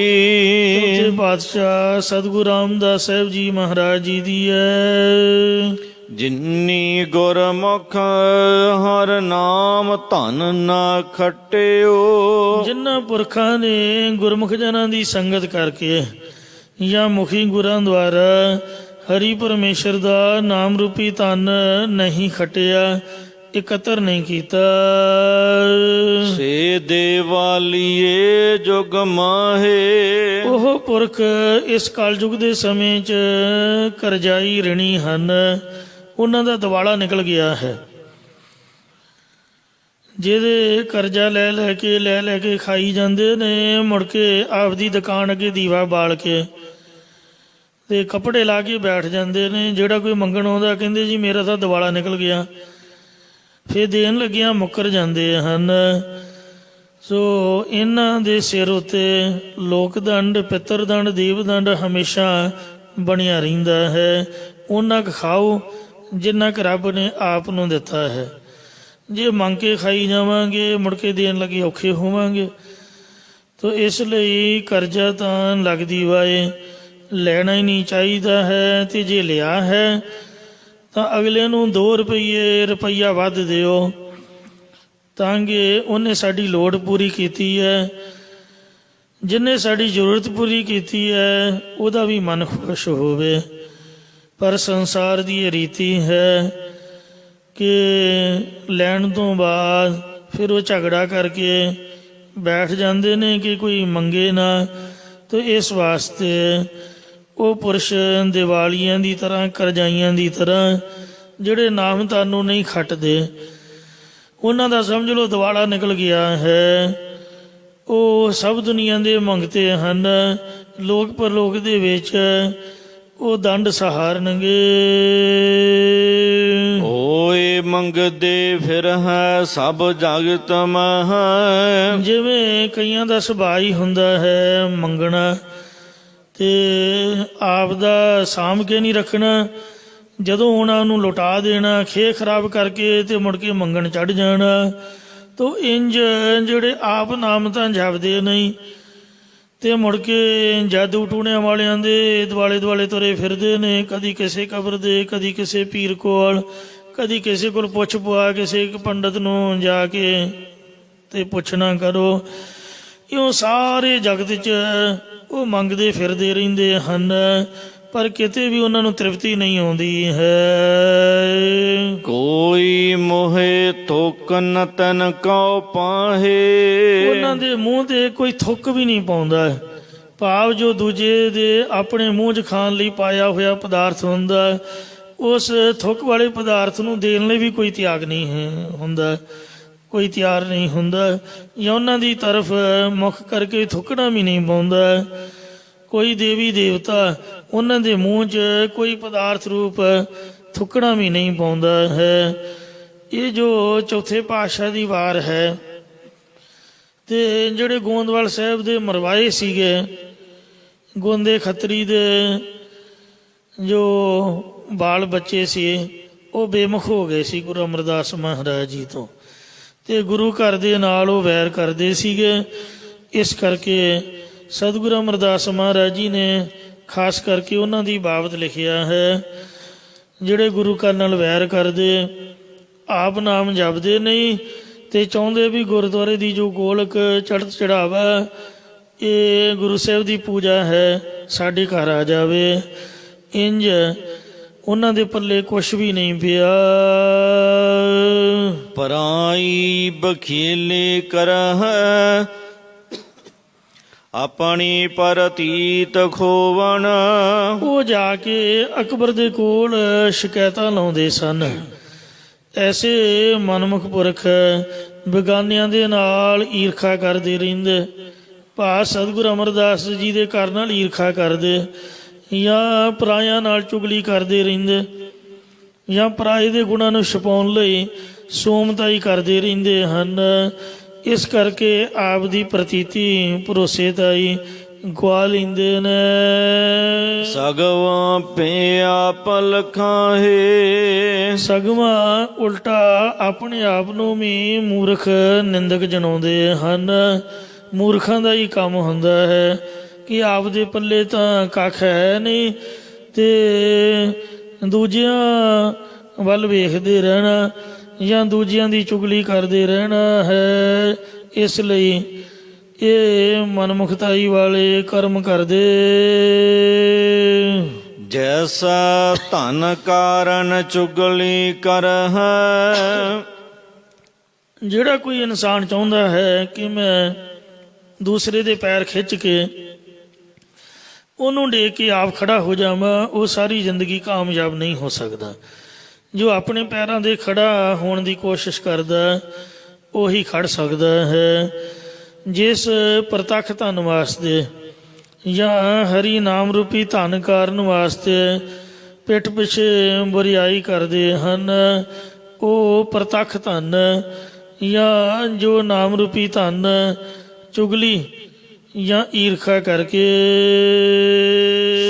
ਚੌਥੇ ਪਾਤਸ਼ਾਹ ਸਤਿਗੁਰੂ ਰਾਮਦਾਸ ਸਾਹਿਬ ਜੀ ਮਹਾਰਾਜ ਜੀ ਦੀ ਹੈ। ਜਿਨੀ ਗੁਰਮੁਖ ਹਰ ਨਾਮ ਧਨ ਨਾ ਖਟਿਓ। ਜਿਨ੍ਹਾਂ ਪੁਰਖਾਂ ਨੇ ਗੁਰਮੁਖ ਜਨਾਂ ਦੀ ਸੰਗਤ ਕਰਕੇ ਜਾਂ ਮੁਖੀ ਗੁਰਾਂ ਦੁਆਰਾ ਹਰੀ ਪਰਮੇਸ਼ਰ ਦਾ ਨਾਮ ਰੂਪੀ ਧਨ ਨਹੀਂ ਖਟਿਆ, ਇਕੱਤਰ ਨਹੀਂ ਕੀਤਾ, ਸੇ ਦੇਵਾਲੀਏ ਜੁਗ ਮਾਹੇ। ਉਹ ਪੁਰਖ ਇਸ ਕਲਯੁਗ ਦੇ ਸਮੇਂ 'ਚ ਕਰਜ਼ਾਈ ਰਿਣੀ ਹਨ, ਉਹਨਾਂ ਦਾ ਦਿਵਾਲਾ ਨਿਕਲ ਗਿਆ ਹੈ। ਜਿਹਦੇ ਕਰਜ਼ਾ ਲੈ ਲੈ ਕੇ ਖਾਈ ਜਾਂਦੇ ਨੇ, ਮੁੜ ਕੇ ਆਪਦੀ ਦੁਕਾਨ ਅੱਗੇ ਦੀਵਾ ਬਾਲ ਕੇ ਤੇ ਕੱਪੜੇ ਲਾ ਕੇ ਬੈਠ ਜਾਂਦੇ ਨੇ। ਜਿਹੜਾ ਕੋਈ ਮੰਗਣ ਆਉਂਦਾ ਕਹਿੰਦੇ ਜੀ ਮੇਰਾ ਤਾਂ ਦਿਵਾਲਾ ਨਿਕਲ ਗਿਆ, ਫਿਰ ਦੇਣ ਲੱਗਿਆਂ ਮੁੱਕਰ ਜਾਂਦੇ ਹਨ। ਸੋ ਇਹਨਾਂ ਦੇ ਸਿਰ ਉੱਤੇ ਲੋਕ ਦੰਡ, ਪਿੱਤਰ ਦੰਡ, ਦੇਵ ਦੰਡ ਹਮੇਸ਼ਾ ਬਣਿਆ ਰਹਿੰਦਾ ਹੈ। ਉਹਨਾਂ ਕੁ ਖਾਓ ਜਿੰਨਾ ਕੁ ਰੱਬ ਨੇ ਆਪ ਨੂੰ ਦਿੱਤਾ ਹੈ। ਜੇ ਮੰਗ ਕੇ ਖਾਈ ਜਾਵਾਂਗੇ, ਮੁੜ ਕੇ ਦੇਣ ਲੱਗੇ ਔਖੇ ਹੋਵਾਂਗੇ। ਤੋ ਇਸ ਲਈ ਕਰਜ਼ਾ ਤਾਂ ਲੱਗਦੀ ਵਾਏ ਲੈਣਾ ਹੀ ਨਹੀਂ ਚਾਹੀਦਾ ਹੈ, ਤੇ ਜੇ ਲਿਆ ਹੈ ਤਾਂ ਅਗਲੇ ਨੂੰ 2 ਰੁਪਈਆ ਵੱਧ ਦਿਓ, ਤਾਂ ਕਿ ਉਹਨੇ ਸਾਡੀ ਲੋੜ ਪੂਰੀ ਕੀਤੀ ਹੈ। ਜਿਹਨੇ ਸਾਡੀ ਜ਼ਰੂਰਤ ਪੂਰੀ ਕੀਤੀ ਹੈ ਉਹਦਾ ਵੀ ਮਨ ਖੁਸ਼ ਹੋਵੇ। ਪਰ ਸੰਸਾਰ ਦੀ ਇਹ ਰੀਤੀ ਹੈ ਕਿ ਲੈਣ ਤੋਂ ਬਾਅਦ ਫਿਰ ਉਹ ਝਗੜਾ ਕਰਕੇ ਬੈਠ ਜਾਂਦੇ ਨੇ ਕਿ ਕੋਈ ਮੰਗੇ ਨਾ। ਤਾਂ ਇਸ ਵਾਸਤੇ ਉਹ ਪੁਰਸ਼ ਦੀਵਾਲੀਆਂ ਦੀ ਤਰ੍ਹਾਂ, ਕਰਜ਼ਾਈਆਂ ਦੀ ਤਰ੍ਹਾਂ ਜਿਹੜੇ ਨਾਮ ਤੁਹਾਨੂੰ ਨਹੀਂ ਖੱਟਦੇ, ਉਹਨਾਂ ਦਾ ਸਮਝ ਲਓ ਦਿਵਾਲਾ ਨਿਕਲ ਗਿਆ ਹੈ। ਉਹ ਸਭ ਦੁਨੀਆ ਦੇ ਮੰਗਤੇ ਹਨ, ਲੋਕ ਪਰਲੋਕ ਦੇ ਵਿੱਚ ਉਹ ਦੰਡ ਸਹਾਰਨਗੇ। ਓਏ ਮੰਗਦੇ ਫਿਰ ਹੈ ਸਭ ਜਗਤ ਮਹਿ। ਜਿਵੇਂ ਕਈਆਂ ਦਾ ਸੁਭਾਅ ਹੀ ਹੁੰਦਾ ਹੈ ਮੰਗਣਾ, ਤੇ ਆਪ ਦਾ ਸਾਂਭ ਕੇ ਨਹੀਂ ਰੱਖਣਾ। ਜਦੋਂ ਉਹਨਾਂ ਨੂੰ ਲੁਟਾ ਦੇਣਾ, ਖੇ ਖਰਾਬ ਕਰਕੇ ਤੇ ਮੁੜ ਕੇ ਮੰਗਣ ਚੜ੍ਹ ਜਾਣਾ। ਤੋ ਇੰਜ ਜਿਹੜੇ ਆਪ ਨਾਮ ਤਾਂ ਜਪਦੇ ਨਹੀਂ ਤੇ ਮੁੜ ਕੇ ਜਾਦੂ ਟੂਣਿਆਂ ਵਾਲਿਆਂ ਦੇ ਦੁਆਲੇ ਦੁਆਲੇ ਤੁਰੇ ਫਿਰਦੇ ਨੇ, ਕਦੀ ਕਿਸੇ ਕਬਰ ਦੇ, ਕਦੀ ਕਿਸੇ ਪੀਰ ਕੋਲ, ਕਦੀ ਕਿਸੇ ਕੋਲ ਪੁੱਛ ਪਵਾ, ਕਿਸੇ ਇੱਕ ਪੰਡਤ ਨੂੰ ਜਾ ਕੇ ਤੇ ਪੁੱਛਣਾ ਕਰੋ। ਇਉਂ ਸਾਰੇ ਜਗਤ 'ਚ ਉਹ ਮੰਗਦੇ ਫਿਰਦੇ ਰਹਿੰਦੇ ਹਨ, ਪਰ ਕਿਤੇ ਵੀ ਉਹਨਾਂ ਨੂੰ ਤ੍ਰਿਪਤੀ ਨਹੀਂ ਆਉਂਦੀ ਹੈ। ਕੋਈ ਮੋਹਿ ਥੋਕਨ ਤਨ ਕਉ ਪਾਹੇ। ਉਹਨਾਂ ਦੇ ਮੂੰਹ ਤੇ ਕੋਈ ਥੁੱਕ ਵੀ ਨਹੀਂ ਪਾਉਂਦਾ। ਭਾਵ ਜੋ ਦੂਜੇ ਦੇ ਆਪਣੇ ਮੂੰਹ 'ਚ ਖਾਣ ਲਈ ਪਾਇਆ ਹੋਇਆ ਪਦਾਰਥ ਹੁੰਦਾ, ਉਸ ਥੁੱਕ ਵਾਲੇ ਪਦਾਰਥ ਨੂੰ ਦੇਣ ਲਈ ਵੀ ਕੋਈ ਤਿਆਗ ਨਹੀਂ ਹੁੰਦਾ, ਕੋਈ ਤਿਆਰ ਨਹੀਂ ਹੁੰਦਾ। ਜਾਂ ਉਹਨਾਂ ਦੀ ਤਰਫ ਮੁੱਖ ਕਰਕੇ ਥੁੱਕਣਾ ਵੀ ਨਹੀਂ ਪਾਉਂਦਾ। ਕੋਈ ਦੇਵੀ ਦੇਵਤਾ ਉਹਨਾਂ ਦੇ ਮੂੰਹ 'ਚ ਕੋਈ ਪਦਾਰਥ ਰੂਪ ਥੁੱਕਣਾ ਵੀ ਨਹੀਂ ਪਾਉਂਦਾ ਹੈ। ਇਹ ਜੋ ਚੌਥੇ ਪਾਤਸ਼ਾਹ ਦੀ ਵਾਰ ਹੈ। ਤੇ ਜਿਹੜੇ ਗੋਂਦਵਾਲ ਸਾਹਿਬ ਦੇ ਮਰਵਾਏ ਸੀਗੇ, ਗੋਂਦੇ ਖੱਤਰੀ ਦੇ ਜੋ ਬਾਲ ਬੱਚੇ ਸੀ, ਉਹ ਬੇਮੁਖ ਹੋ ਗਏ ਸੀ ਗੁਰੂ ਅਮਰਦਾਸ ਮਹਾਰਾਜ ਜੀ ਤੋਂ, ਤੇ ਗੁਰੂ ਘਰ ਦੇ ਨਾਲ ਉਹ ਵੈਰ ਕਰਦੇ ਸੀਗੇ। ਇਸ ਕਰਕੇ ਸਤਿਗੁਰੂ ਅਮਰਦਾਸ ਮਹਾਰਾਜ ਜੀ ਨੇ ਖਾਸ ਕਰਕੇ ਉਹਨਾਂ ਦੀ ਬਾਬਤ ਲਿਖਿਆ ਹੈ, ਜਿਹੜੇ ਗੁਰੂ ਘਰ ਨਾਲ ਵੈਰ ਕਰਦੇ, ਆਪ ਨਾਮ ਜਪਦੇ ਨਹੀਂ ਤੇ ਚਾਹੁੰਦੇ ਵੀ ਗੁਰਦੁਆਰੇ ਦੀ ਜੋ ਗੋਲਕ ਚੜ੍ਹਤ ਚੜਾਵਾ, ਇਹ ਗੁਰੂ ਸਾਹਿਬ ਦੀ ਪੂਜਾ ਹੈ, ਸਾਡੇ ਘਰ ਆ ਜਾਵੇ। ਇੰਜ ਉਹਨਾਂ ਦੇ ਪੱਲੇ ਕੁਛ ਵੀ ਨਹੀਂ ਪਿਆ। ਪਰਾਈ ਬਖੀਲੇ ਕਰਹਿ ਆਪਣੀ ਪਰਤੀਤ ਖੋਵਣ। ਉਹ ਜਾ ਕੇ ਅਕਬਰ ਦੇ ਕੋਲ ਸ਼ਿਕਾਇਤਾਂ ਲਾਉਂਦੇ ਸਨ। ਐਸੇ ਮਨਮੁਖ ਪੁਰਖ ਬੇਗਾਨਿਆਂ ਦੇ ਨਾਲ ਈਰਖਾ ਕਰਦੇ ਰਹਿੰਦੇ, ਭਾਵ ਸਤਿਗੁਰੂ ਅਮਰਦਾਸ ਜੀ ਦੇ ਘਰ ਨਾਲ ਈਰਖਾ ਕਰਦੇ, ਜਾਂ ਪਰਾਇਆਂ ਨਾਲ ਚੁਗਲੀ ਕਰਦੇ ਰਹਿੰਦੇ, ਜਾਂ ਪਰਾਏ ਦੇ ਗੁਣਾਂ ਨੂੰ ਛੁਪਾਉਣ ਲਈ ਸੋਮਤਾਈ ਕਰਦੇ ਰਹਿੰਦੇ ਹਨ। ਇਸ ਕਰਕੇ ਆਪ ਦੀ ਪ੍ਰਤੀਤੀ ਭਰੋਸੇਤਾਈ ਗਵਾ ਲੈਂਦੇ ਨੇ। ਸਗਵਾ ਪਿਆ ਪਲਖਾਹੇ। ਸਗਵਾ ਉਲਟਾ ਆਪਣੇ ਆਪ ਨੂੰ ਵੀ ਮੂਰਖ ਨਿੰਦਕ ਜਣਾਉਂਦੇ ਹਨ। ਮੂਰਖਾਂ ਦਾ ਹੀ ਕੰਮ ਹੁੰਦਾ ਹੈ ਕਿ ਆਪ ਦੇ ਪੱਲੇ ਤਾਂ ਕੱਖ ਹੈ ਨਹੀਂ ਤੇ ਦੂਜਿਆਂ ਵੱਲ ਵੇਖਦੇ ਰਹਿਣਾ ਜਾਂ ਦੂਜਿਆਂ ਦੀ ਚੁਗਲੀ ਕਰਦੇ ਰਹਿਣਾ ਹੈ। ਇਸ ਲਈ ਇਹ ਮਨਮੁਖਤਾਈ ਵਾਲੇ ਕਰਮ ਕਰਦੇ। ਜੈਸਾ ਧਨ ਕਾਰਨ ਚੁਗਲੀ ਕਰਹਿ। ਜਿਹੜਾ ਕੋਈ ਇਨਸਾਨ ਚਾਹੁੰਦਾ ਹੈ ਕਿ ਮੈਂ ਦੂਸਰੇ ਦੇ ਪੈਰ ਖਿੱਚ ਕੇ ਉਹਨੂੰ ਡੇ ਕੇ ਆਪ ਖੜਾ ਹੋ ਜਾਵਾਂ, ਉਹ ਸਾਰੀ ਜ਼ਿੰਦਗੀ ਕਾਮਯਾਬ ਨਹੀਂ ਹੋ ਸਕਦਾ। ਜੋ ਆਪਣੇ ਪੈਰਾਂ 'ਤੇ ਖੜਾ ਹੋਣ ਦੀ ਕੋਸ਼ਿਸ਼ ਕਰਦਾ, ਉਹੀ ਖੜ ਸਕਦਾ ਹੈ। ਜਿਸ ਪ੍ਰਤੱਖ ਧਨ ਵਾਸਤੇ ਜਾਂ ਹਰੀ ਨਾਮ ਰੂਪੀ ਧਨ ਕਾਰਨ ਵਾਸਤੇ ਪਿੱਠ ਪਿੱਛੇ ਬੁਰਿਆਈ ਕਰਦੇ ਹਨ, ਉਹ ਪ੍ਰਤੱਖ ਧਨ ਜਾਂ ਜੋ ਨਾਮ ਰੂਪੀ ਧਨ ਚੁਗਲੀ ਜਾਂ ਈਰਖਾ ਕਰਕੇ।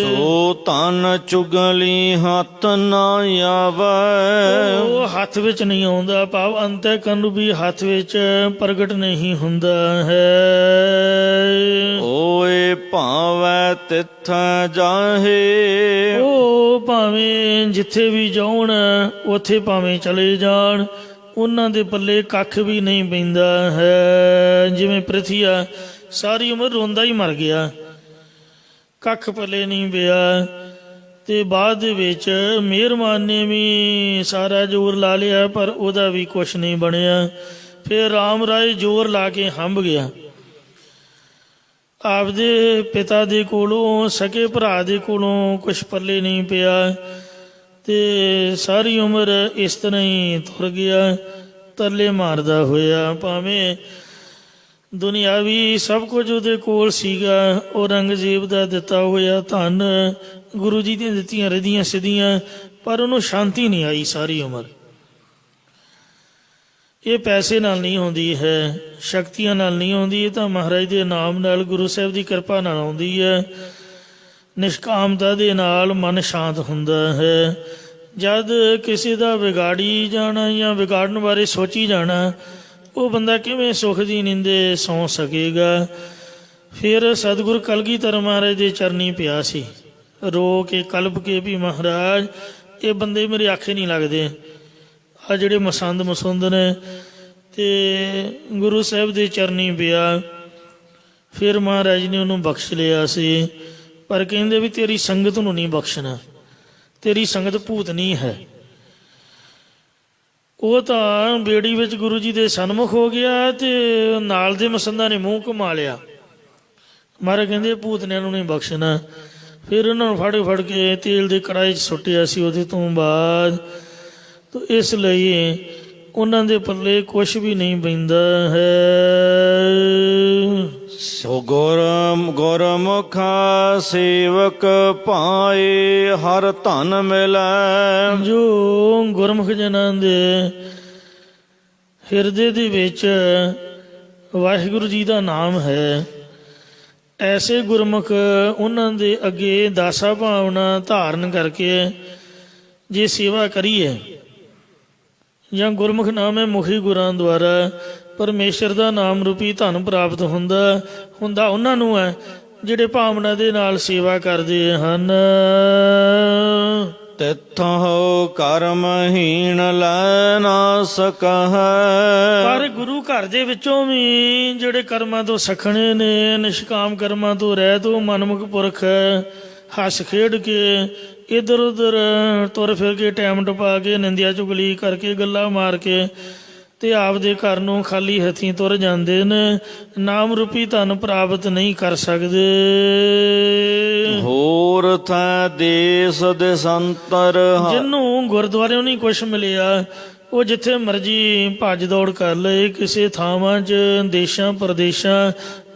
ਸੋ ਧਨ ਚੁਗਲੀ ਹੱਥ ਨਾ ਆਵੈ। ਉਹ ਹੱਥ ਵਿੱਚ ਨਹੀਂ ਆਉਂਦਾ, ਭਾਵ ਅੰਤःਕਰਨ ਵੀ ਹੱਥ ਵਿੱਚ ਪ੍ਰਗਟ ਨਹੀਂ ਹੁੰਦਾ ਹੈ। ਓਏ ਭਾਵੈ ਤਿੱਥੈ ਜਾਹੇ। ਉਹ ਭਾਵੇਂ ਜਿੱਥੇ ਵੀ ਜਾਉਣ, ਉੱਥੇ ਭਾਵੇਂ ਚਲੇ ਜਾਣ, ਉਹਨਾਂ ਦੇ ਪੱਲੇ ਕੱਖ ਵੀ ਨਹੀਂ ਪੈਂਦਾ ਹੈ। ਜਿਵੇਂ ਪ੍ਰਿਥੀਆ ਸਾਰੀ ਉਮਰ ਰੋਂਦਾ ਹੀ ਮਰ ਗਿਆ, ਕੱਖ ਪੱਲੇ ਨਹੀਂ ਪਿਆ। ਤੇ ਬਾਅਦ ਦੇ ਵਿੱਚ ਮਿਹਰਬਾਨ ਨੇ ਵੀ ਸਾਰਾ ਜ਼ੋਰ ਲਾ ਲਿਆ, ਪਰ ਉਹਦਾ ਵੀ ਕੁਛ ਨਹੀਂ ਬਣਿਆ। ਫਿਰ ਰਾਮ ਰਾਏ ਜ਼ੋਰ ਲਾ ਕੇ ਹੰਭ ਗਿਆ। ਆਪਦੇ ਪਿਤਾ ਦੇ ਕੋਲੋਂ, ਸਕੇ ਭਰਾ ਦੇ ਕੋਲੋਂ ਕੁਛ ਪੱਲੇ ਨਹੀਂ ਪਿਆ, ਤੇ ਸਾਰੀ ਉਮਰ ਇਸ ਤਰ੍ਹਾਂ ਹੀ ਤੁਰ ਗਿਆ, ਤਰਲੇ ਮਾਰਦਾ ਹੋਇਆ। ਭਾਵੇਂ ਦੁਨਿਆਵੀ ਸਭ ਕੁਝ ਉਹਦੇ ਕੋਲ ਸੀਗਾ, ਔਰੰਗਜ਼ੇਬ ਦਾ ਦਿੱਤਾ ਹੋਇਆ ਧਨ, ਗੁਰੂ ਜੀ ਦੀਆਂ ਦਿੱਤੀਆਂ ਰਿਧੀਆਂ ਸਿੱਧੀਆਂ, ਪਰ ਉਹਨੂੰ ਸ਼ਾਂਤੀ ਨਹੀਂ ਆਈ ਸਾਰੀ ਉਮਰ। ਇਹ ਪੈਸੇ ਨਾਲ ਨਹੀਂ ਹੁੰਦੀ ਹੈ, ਸ਼ਕਤੀਆਂ ਨਾਲ ਨਹੀਂ ਹੁੰਦੀ, ਇਹ ਤਾਂ ਮਹਾਰਾਜ ਦੇ ਨਾਮ ਨਾਲ, ਗੁਰੂ ਸਾਹਿਬ ਦੀ ਕਿਰਪਾ ਨਾਲ ਆਉਂਦੀ ਹੈ। ਨਿਸ਼ਕਾਮਤਾ ਦੇ ਨਾਲ ਮਨ ਸ਼ਾਂਤ ਹੁੰਦਾ ਹੈ। ਜਦ ਕਿਸੇ ਦਾ ਵਿਗਾੜੀ ਜਾਣਾ ਜਾਂ ਵਿਗਾੜਨ ਬਾਰੇ ਸੋਚੀ ਜਾਣਾ, ਉਹ ਬੰਦਾ ਕਿਵੇਂ ਸੁੱਖ ਦੀ ਨੀਂਦੇ ਸੌਂ ਸਕੇਗਾ। ਫਿਰ ਸਤਿਗੁਰ ਕਲਗੀਧਰ ਮਹਾਰਾਜ ਦੇ ਚਰਨੀ ਪਿਆ ਸੀ, ਰੋ ਕੇ ਕਲਪ ਕੇ ਵੀ ਮਹਾਰਾਜ ਇਹ ਬੰਦੇ ਮੇਰੇ ਆਖੇ ਨਹੀਂ ਲੱਗਦੇ, ਆ ਜਿਹੜੇ ਮਸੰਦ ਮਸੁੰਦ ਨੇ। ਤੇ ਗੁਰੂ ਸਾਹਿਬ ਦੇ ਚਰਨੀ ਪਿਆ। ਫਿਰ ਮਹਾਰਾਜ ਨੇ ਉਹਨੂੰ ਬਖਸ਼ ਲਿਆ ਸੀ, ਪਰ ਕਹਿੰਦੇ ਵੀ ਤੇਰੀ ਸੰਗਤ ਨੂੰ ਨਹੀਂ ਬਖਸ਼ਣਾ, ਤੇਰੀ ਸੰਗਤ ਭੂਤਨੀ ਹੈ। ਉਹ ਤਾਂ ਬੇੜੀ ਵਿੱਚ ਗੁਰੂ ਜੀ ਦੇ ਸਨਮੁਖ ਹੋ ਗਿਆ, ਤੇ ਨਾਲ ਦੇ ਮਸੰਦਾਂ ਨੇ ਮੂੰਹ ਘੁਮਾ ਲਿਆ। ਮਹਾਰਾਜ ਕਹਿੰਦੇ ਭੂਤਨਿਆਂ ਨੂੰ ਨਹੀਂ ਬਖਸ਼ਣਾ। ਫਿਰ ਉਹਨਾਂ ਨੂੰ ਫੜ ਫੜ ਕੇ ਤੇਲ ਦੇ ਕੜਾਹੀ 'ਚ ਸੁੱਟਿਆ ਸੀ। ਉਹਦੇ ਤੋਂ ਬਾਅਦ ਤਾਂ ਇਸ ਲਈ ਉਹਨਾਂ ਦੇ ਪੱਲੇ ਕੁਛ ਵੀ ਨਹੀਂ ਪੈਂਦਾ ਹੈ। ਸੋ ਗੁਰਮੁਖਾ ਸੇਵਕ ਪਾਏ, ਹਰ ਧਨ ਮਿਲੈ। ਜੋ ਗੁਰਮੁਖ ਜਨਾਂ ਦੇ ਹਿਰਦੇ ਦੇ ਵਿੱਚ ਵਾਹਿਗੁਰੂ ਜੀ ਦਾ ਨਾਮ ਹੈ, ਐਸੇ ਗੁਰਮੁਖ ਉਹਨਾਂ ਦੇ ਅੱਗੇ ਦਾਸਾ ਭਾਵਨਾ ਧਾਰਨ ਕਰਕੇ ਜੇ ਸੇਵਾ ਕਰੀਏ, ਜਾਂ ਗੁਰਮੁਖ ਨਾਮ ਹੈ ਮੁਖੀ ਗੁਰਾਂ ਦੁਆਰਾ ਪਰਮੇਸ਼ਰ ਦਾ ਨਾਮ ਰੂਪੀ ਧਨ ਪ੍ਰਾਪਤ ਹੁੰਦਾ ਉਹਨਾਂ ਨੂੰ ਹੈ ਜਿਹੜੇ ਭਾਵਨਾ ਦੇ ਨਾਲ ਸੇਵਾ ਕਰਦੇ ਹਨ। ਤਿੱਥੋਂ ਕਰਮਹੀਣ ਲੈ ਨਾ ਸਕਹਿ। ਪਰ ਗੁਰੂ ਘਰ ਦੇ ਵਿੱਚੋਂ ਵੀ ਜਿਹੜੇ ਕਰਮਾਂ ਤੋਂ ਸਖਣੇ ਨੇ, ਨਿਸ਼ਕਾਮ ਕਰਮਾਂ ਤੋਂ ਰਹਿਤ, ਉਹ ਮਨਮੁਖ ਪੁਰਖ ਹੱਸ ਖੇਡ ਕੇ ਇੱਧਰ ਉੱਧਰ ਤੁਰ ਫਿਰ ਕੇ ਟਾਈਮ ਟਪਾ ਕੇ ਨਿੰਦਿਆ ਚੁਗਲੀ ਕਰਕੇ ਗੱਲਾਂ ਮਾਰ ਕੇ ਤੇ ਆਪਦੇ ਘਰ ਨੂੰ ਖਾਲੀ ਹੱਥੀਂ ਤੁਰ ਜਾਂਦੇ ਨੇ, ਨਾਮ ਰੂਪੀ ਧਨ ਪ੍ਰਾਪਤ ਨਹੀਂ ਕਰ ਸਕਦੇ। ਹੋਰ ਥੈ ਦੇਸ ਦੇਸਾਂਤਰ, ਜਿਹਨੂੰ ਗੁਰਦੁਆਰਿਓਂ ਨਹੀਂ ਕੁਛ ਮਿਲਿਆ, ਉਹ ਜਿੱਥੇ ਮਰਜ਼ੀ ਭੱਜ ਦੌੜ ਕਰ ਲਏ, ਕਿਸੇ ਥਾਵਾਂ 'ਚ ਦੇਸ਼ਾਂ ਪ੍ਰਦੇਸ਼ਾਂ,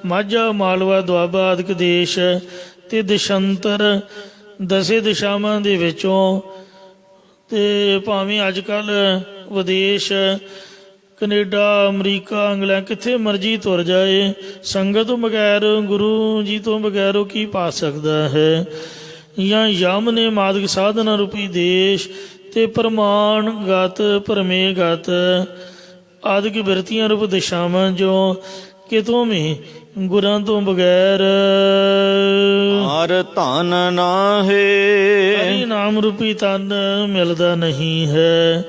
ਮਾਝਾ ਮਾਲਵਾ ਦੁਆਬਾ ਆਦਿਕ ਦੇਸ਼ ਤੇ ਦੇਸ਼ਾਂਤਰ, ਦਸੇ ਦਿਸ਼ਾਵਾਂ ਦੇ ਵਿੱਚੋਂ, ਤੇ ਭਾਵੇਂ ਅੱਜ ਕੱਲ੍ਹ ਵਿਦੇਸ਼ ਕਨੇਡਾ ਅਮਰੀਕਾ ਇੰਗਲੈਂਡ ਕਿੱਥੇ ਮਰਜ਼ੀ ਤੁਰ ਜਾਏ, ਸੰਗਤ ਤੋਂ ਬਗੈਰ, ਗੁਰੂ ਜੀ ਤੋਂ ਬਗੈਰ ਉਹ ਕੀ ਪਾ ਸਕਦਾ ਹੈ। ਜਾਂ ਯਮ ਨੇ ਮਾਦਕ ਸਾਧਨਾ ਰੂਪੀ ਦੇਸ਼ ਤੇ ਪ੍ਰਮਾਣ ਗਤ ਭਰਮੇ ਗਤ ਆਦਿਕ ਬਿਰਤੀਆਂ ਰੂਪ ਦਿਸ਼ਾਵਾਂ ਜੋ ਕਿਤੋਂ ਵੀ ਗੁਰਾਂ ਤੋਂ ਬਗੈਰ ਹਰ ਧਨ ਨਾਹੇ, ਹਰੀ ਨਾਮ ਰੂਪੀ ਧਨ ਮਿਲਦਾ ਨਹੀਂ ਹੈ।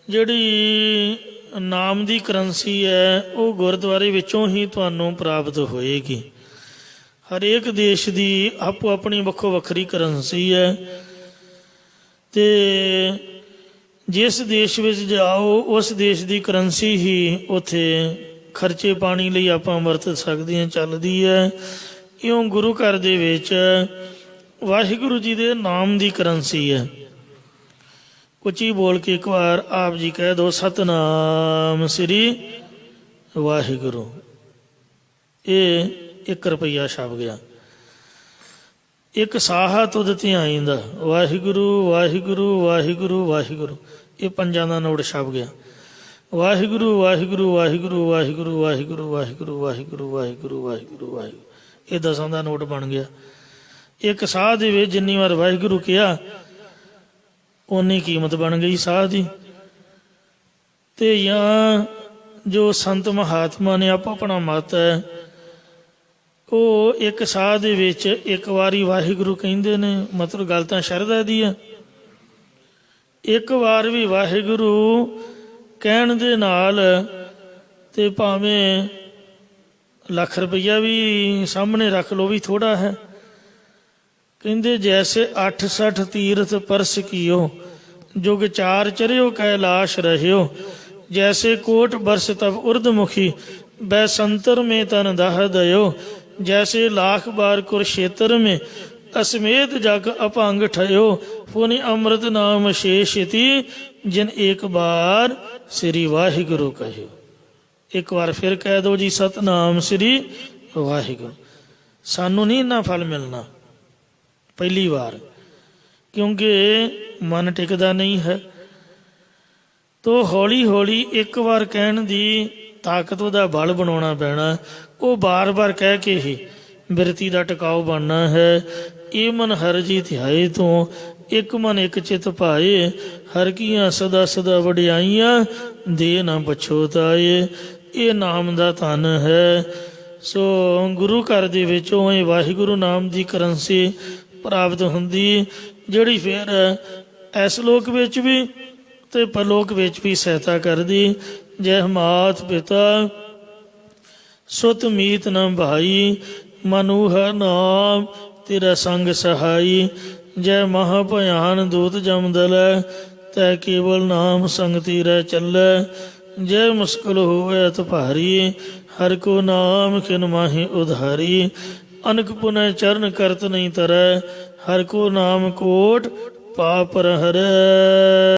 ਜਿਹੜੀ ਨਾਮ ਦੀ ਕਰੰਸੀ ਹੈ, ਉਹ ਗੁਰਦੁਆਰੇ ਵਿੱਚੋਂ ਹੀ ਤੁਹਾਨੂੰ ਪ੍ਰਾਪਤ ਹੋਏਗੀ। ਹਰੇਕ ਦੇਸ਼ ਦੀ ਆਪੋ ਆਪਣੀ ਵੱਖੋ ਵੱਖਰੀ ਕਰੰਸੀ ਹੈ, ਤੇ ਜਿਸ ਦੇਸ਼ ਵਿੱਚ ਜਾਓ ਉਸ ਦੇਸ਼ ਦੀ ਕਰੰਸੀ ਹੀ ਉੱਥੇ ਖਰਚੇ ਪਾਣੀ ਲਈ ਆਪਾਂ ਵਰਤ ਸਕਦੇ ਹਾਂ, ਚੱਲਦੀ ਹੈ। ਇਉਂ ਗੁਰੂ ਘਰ ਦੇ ਵਿੱਚ ਵਾਹਿਗੁਰੂ ਜੀ ਦੇ ਨਾਮ ਦੀ ਕਰੰਸੀ ਹੈ। ਉੱਚੀ ਬੋਲ ਕੇ ਇੱਕ ਵਾਰ ਆਪ ਜੀ ਕਹਿ ਦਿਓ, ਸਤਿਨਾਮ ਸ੍ਰੀ ਵਾਹਿਗੁਰੂ। ਇਹ 1 ਰੁਪਈਆ ਛਪ ਗਿਆ। ਇੱਕ ਸਾਹਾ ਤੁਧ ਧਿਆਈ ਦਾ, ਵਾਹਿਗੁਰੂ ਵਾਹਿਗੁਰੂ ਵਾਹਿਗੁਰੂ ਵਾਹਿਗੁਰੂ, ਇਹ 5 ਦਾ ਨੋਟ ਛਪ ਗਿਆ। ਵਾਹਿਗੁਰੂ ਵਾਹਿਗੁਰੂ ਵਾਹਿਗੁਰੂ ਵਾਹਿਗੁਰੂ ਵਾਹਿਗੁਰੂ ਵਾਹਿਗੁਰੂ ਵਾਹਿਗੁਰੂ ਵਾਹਿਗੁਰੂ ਵਾਹਿਗੁਰੂ ਵਾਹਿਗੁਰੂ, ਇਹ 10 ਦਾ ਨੋਟ ਬਣ ਗਿਆ। ਇੱਕ ਸਾਹ ਦੇ ਵਿੱਚ ਜਿੰਨੀ ਵਾਰ ਵਾਹਿਗੁਰੂ ਕਿਹਾ ਓਨੀ ਕੀਮਤ ਬਣ ਗਈ ਸਾਹ ਦੀ। ਤੇ ਜਾਂ ਜੋ ਸੰਤ ਮਹਾਤਮਾ ਨੇ ਆਪੋ ਆਪਣਾ ਮਤ ਹੈ, ਉਹ ਇੱਕ ਸਾਹ ਦੇ ਵਿੱਚ ਇੱਕ ਵਾਰੀ ਵਾਹਿਗੁਰੂ ਕਹਿੰਦੇ ਨੇ, ਮਤਲਬ ਗੱਲ ਤਾਂ ਸ਼ਰਧਾ ਦੀ ਆ। ਇੱਕ ਵਾਰ ਵੀ ਵਾਹਿਗੁਰੂ ਕਹਿਣ ਦੇ ਨਾਲ ਤੇ ਭਾਵੇਂ ਲੱਖ ਰੁਪਈਆ ਵੀ ਸਾਹਮਣੇ ਰੱਖ ਲਓ ਵੀ ਥੋੜ੍ਹਾ ਹੈ, ਕਹਿੰਦੇ ਜੈਸੇ 68 ਤੀਰਥ ਪਰਸ ਕੀਓ, ਜੁਗ ਚਾਰ ਚਰਿਓ ਕੈਲਾਸ਼ ਰਹਿਓ। जैसे कोट बरस तब उर्दमुखी, बैसंतर में तन दाह दयो। जैसे लाख बार कुरुक्षेत्र में, असमेत जग अभंग ठयो। पुनि अमृत नाम शेषति, जिन एक बार श्री वाहिगुरु कहो। एक बार फिर कह दो जी सतनाम श्री वाहिगुरु। सानू नहीं इन्ना फल मिलना पहली बार, क्योंकि मन टिकदा नहीं है। तो हौली हौली एक बार कहण दी ताकत ਉਹਦਾ ਬਲ ਬਣਾਉਣਾ ਪੈਣਾ। ਉਹ ਬਾਰ-ਬਾਰ ਕਹਿ ਕੇ ਹੀ ਬਿਰਤੀ ਦਾ ਟਿਕਾਓ ਬਣਨਾ ਹੈ। ਇਹ ਮਨ ਹਰ ਜੀ ਧਿਆਏ ਤੋਂ ਇੱਕ ਮਨ ਇੱਕ ਚਿਤ ਭਾਏ। ਹਰ ਕੀਆਂ ਸਦਾ ਸਦਾ ਵਡਿਆਈਆਂ, ਦੇ ਨਾ ਪਛੋਤਾਏ। ਇਹ ਨਾਮ ਦਾ ਧਨ ਹੈ। ਸੋ ਗੁਰੂ ਘਰ ਦੇ ਵਿੱਚੋਂ ਇਹ ਵਾਹਿਗੁਰੂ ਨਾਮ ਦੀ ਕਰੰਸੀ ਪ੍ਰਾਪਤ ਹੁੰਦੀ, ਜਿਹੜੀ ਫਿਰ ਇਸ ਲੋਕ ਵਿੱਚ ਵੀ ਤੇ ਪਰਲੋਕ ਵਿੱਚ ਵੀ ਸਹਾਇਤਾ ਕਰਦੀ। ਜੈ ਮਾਤ ਪਿਤਾ ਸੁਤ ਮੀਤ ਨ ਭਾਈ, ਮਨੂਹ ਨਾਮ ਤੇਰਾ ਸੰਗ ਸਹਾਈ। ਜੈ ਮਹਾ ਭਿਆਨ ਦੂਤ ਜਮ ਦਲੈ, ਤੈ ਕੇਵਲ ਨਾਮ ਸੰਗ ਤੇਰਾ ਚੱਲੈ। ਜੈ ਮੁਸ਼ਕਿਲ ਹੋਵੇ ਤ ਭਾਰੀ, ਹਰ ਕੋ ਨਾਮ ਖਿਨ ਮਾਹੀ ਉਧਾਰੀ। ਅਨਕ ਪੁਨੈ ਚਰਨ ਕਰਤ ਨਹੀਂ ਤਰੈ, ਹਰ ਕੋ ਨਾਮ ਕੋਟ ਪਾਪ ਹਰੈ।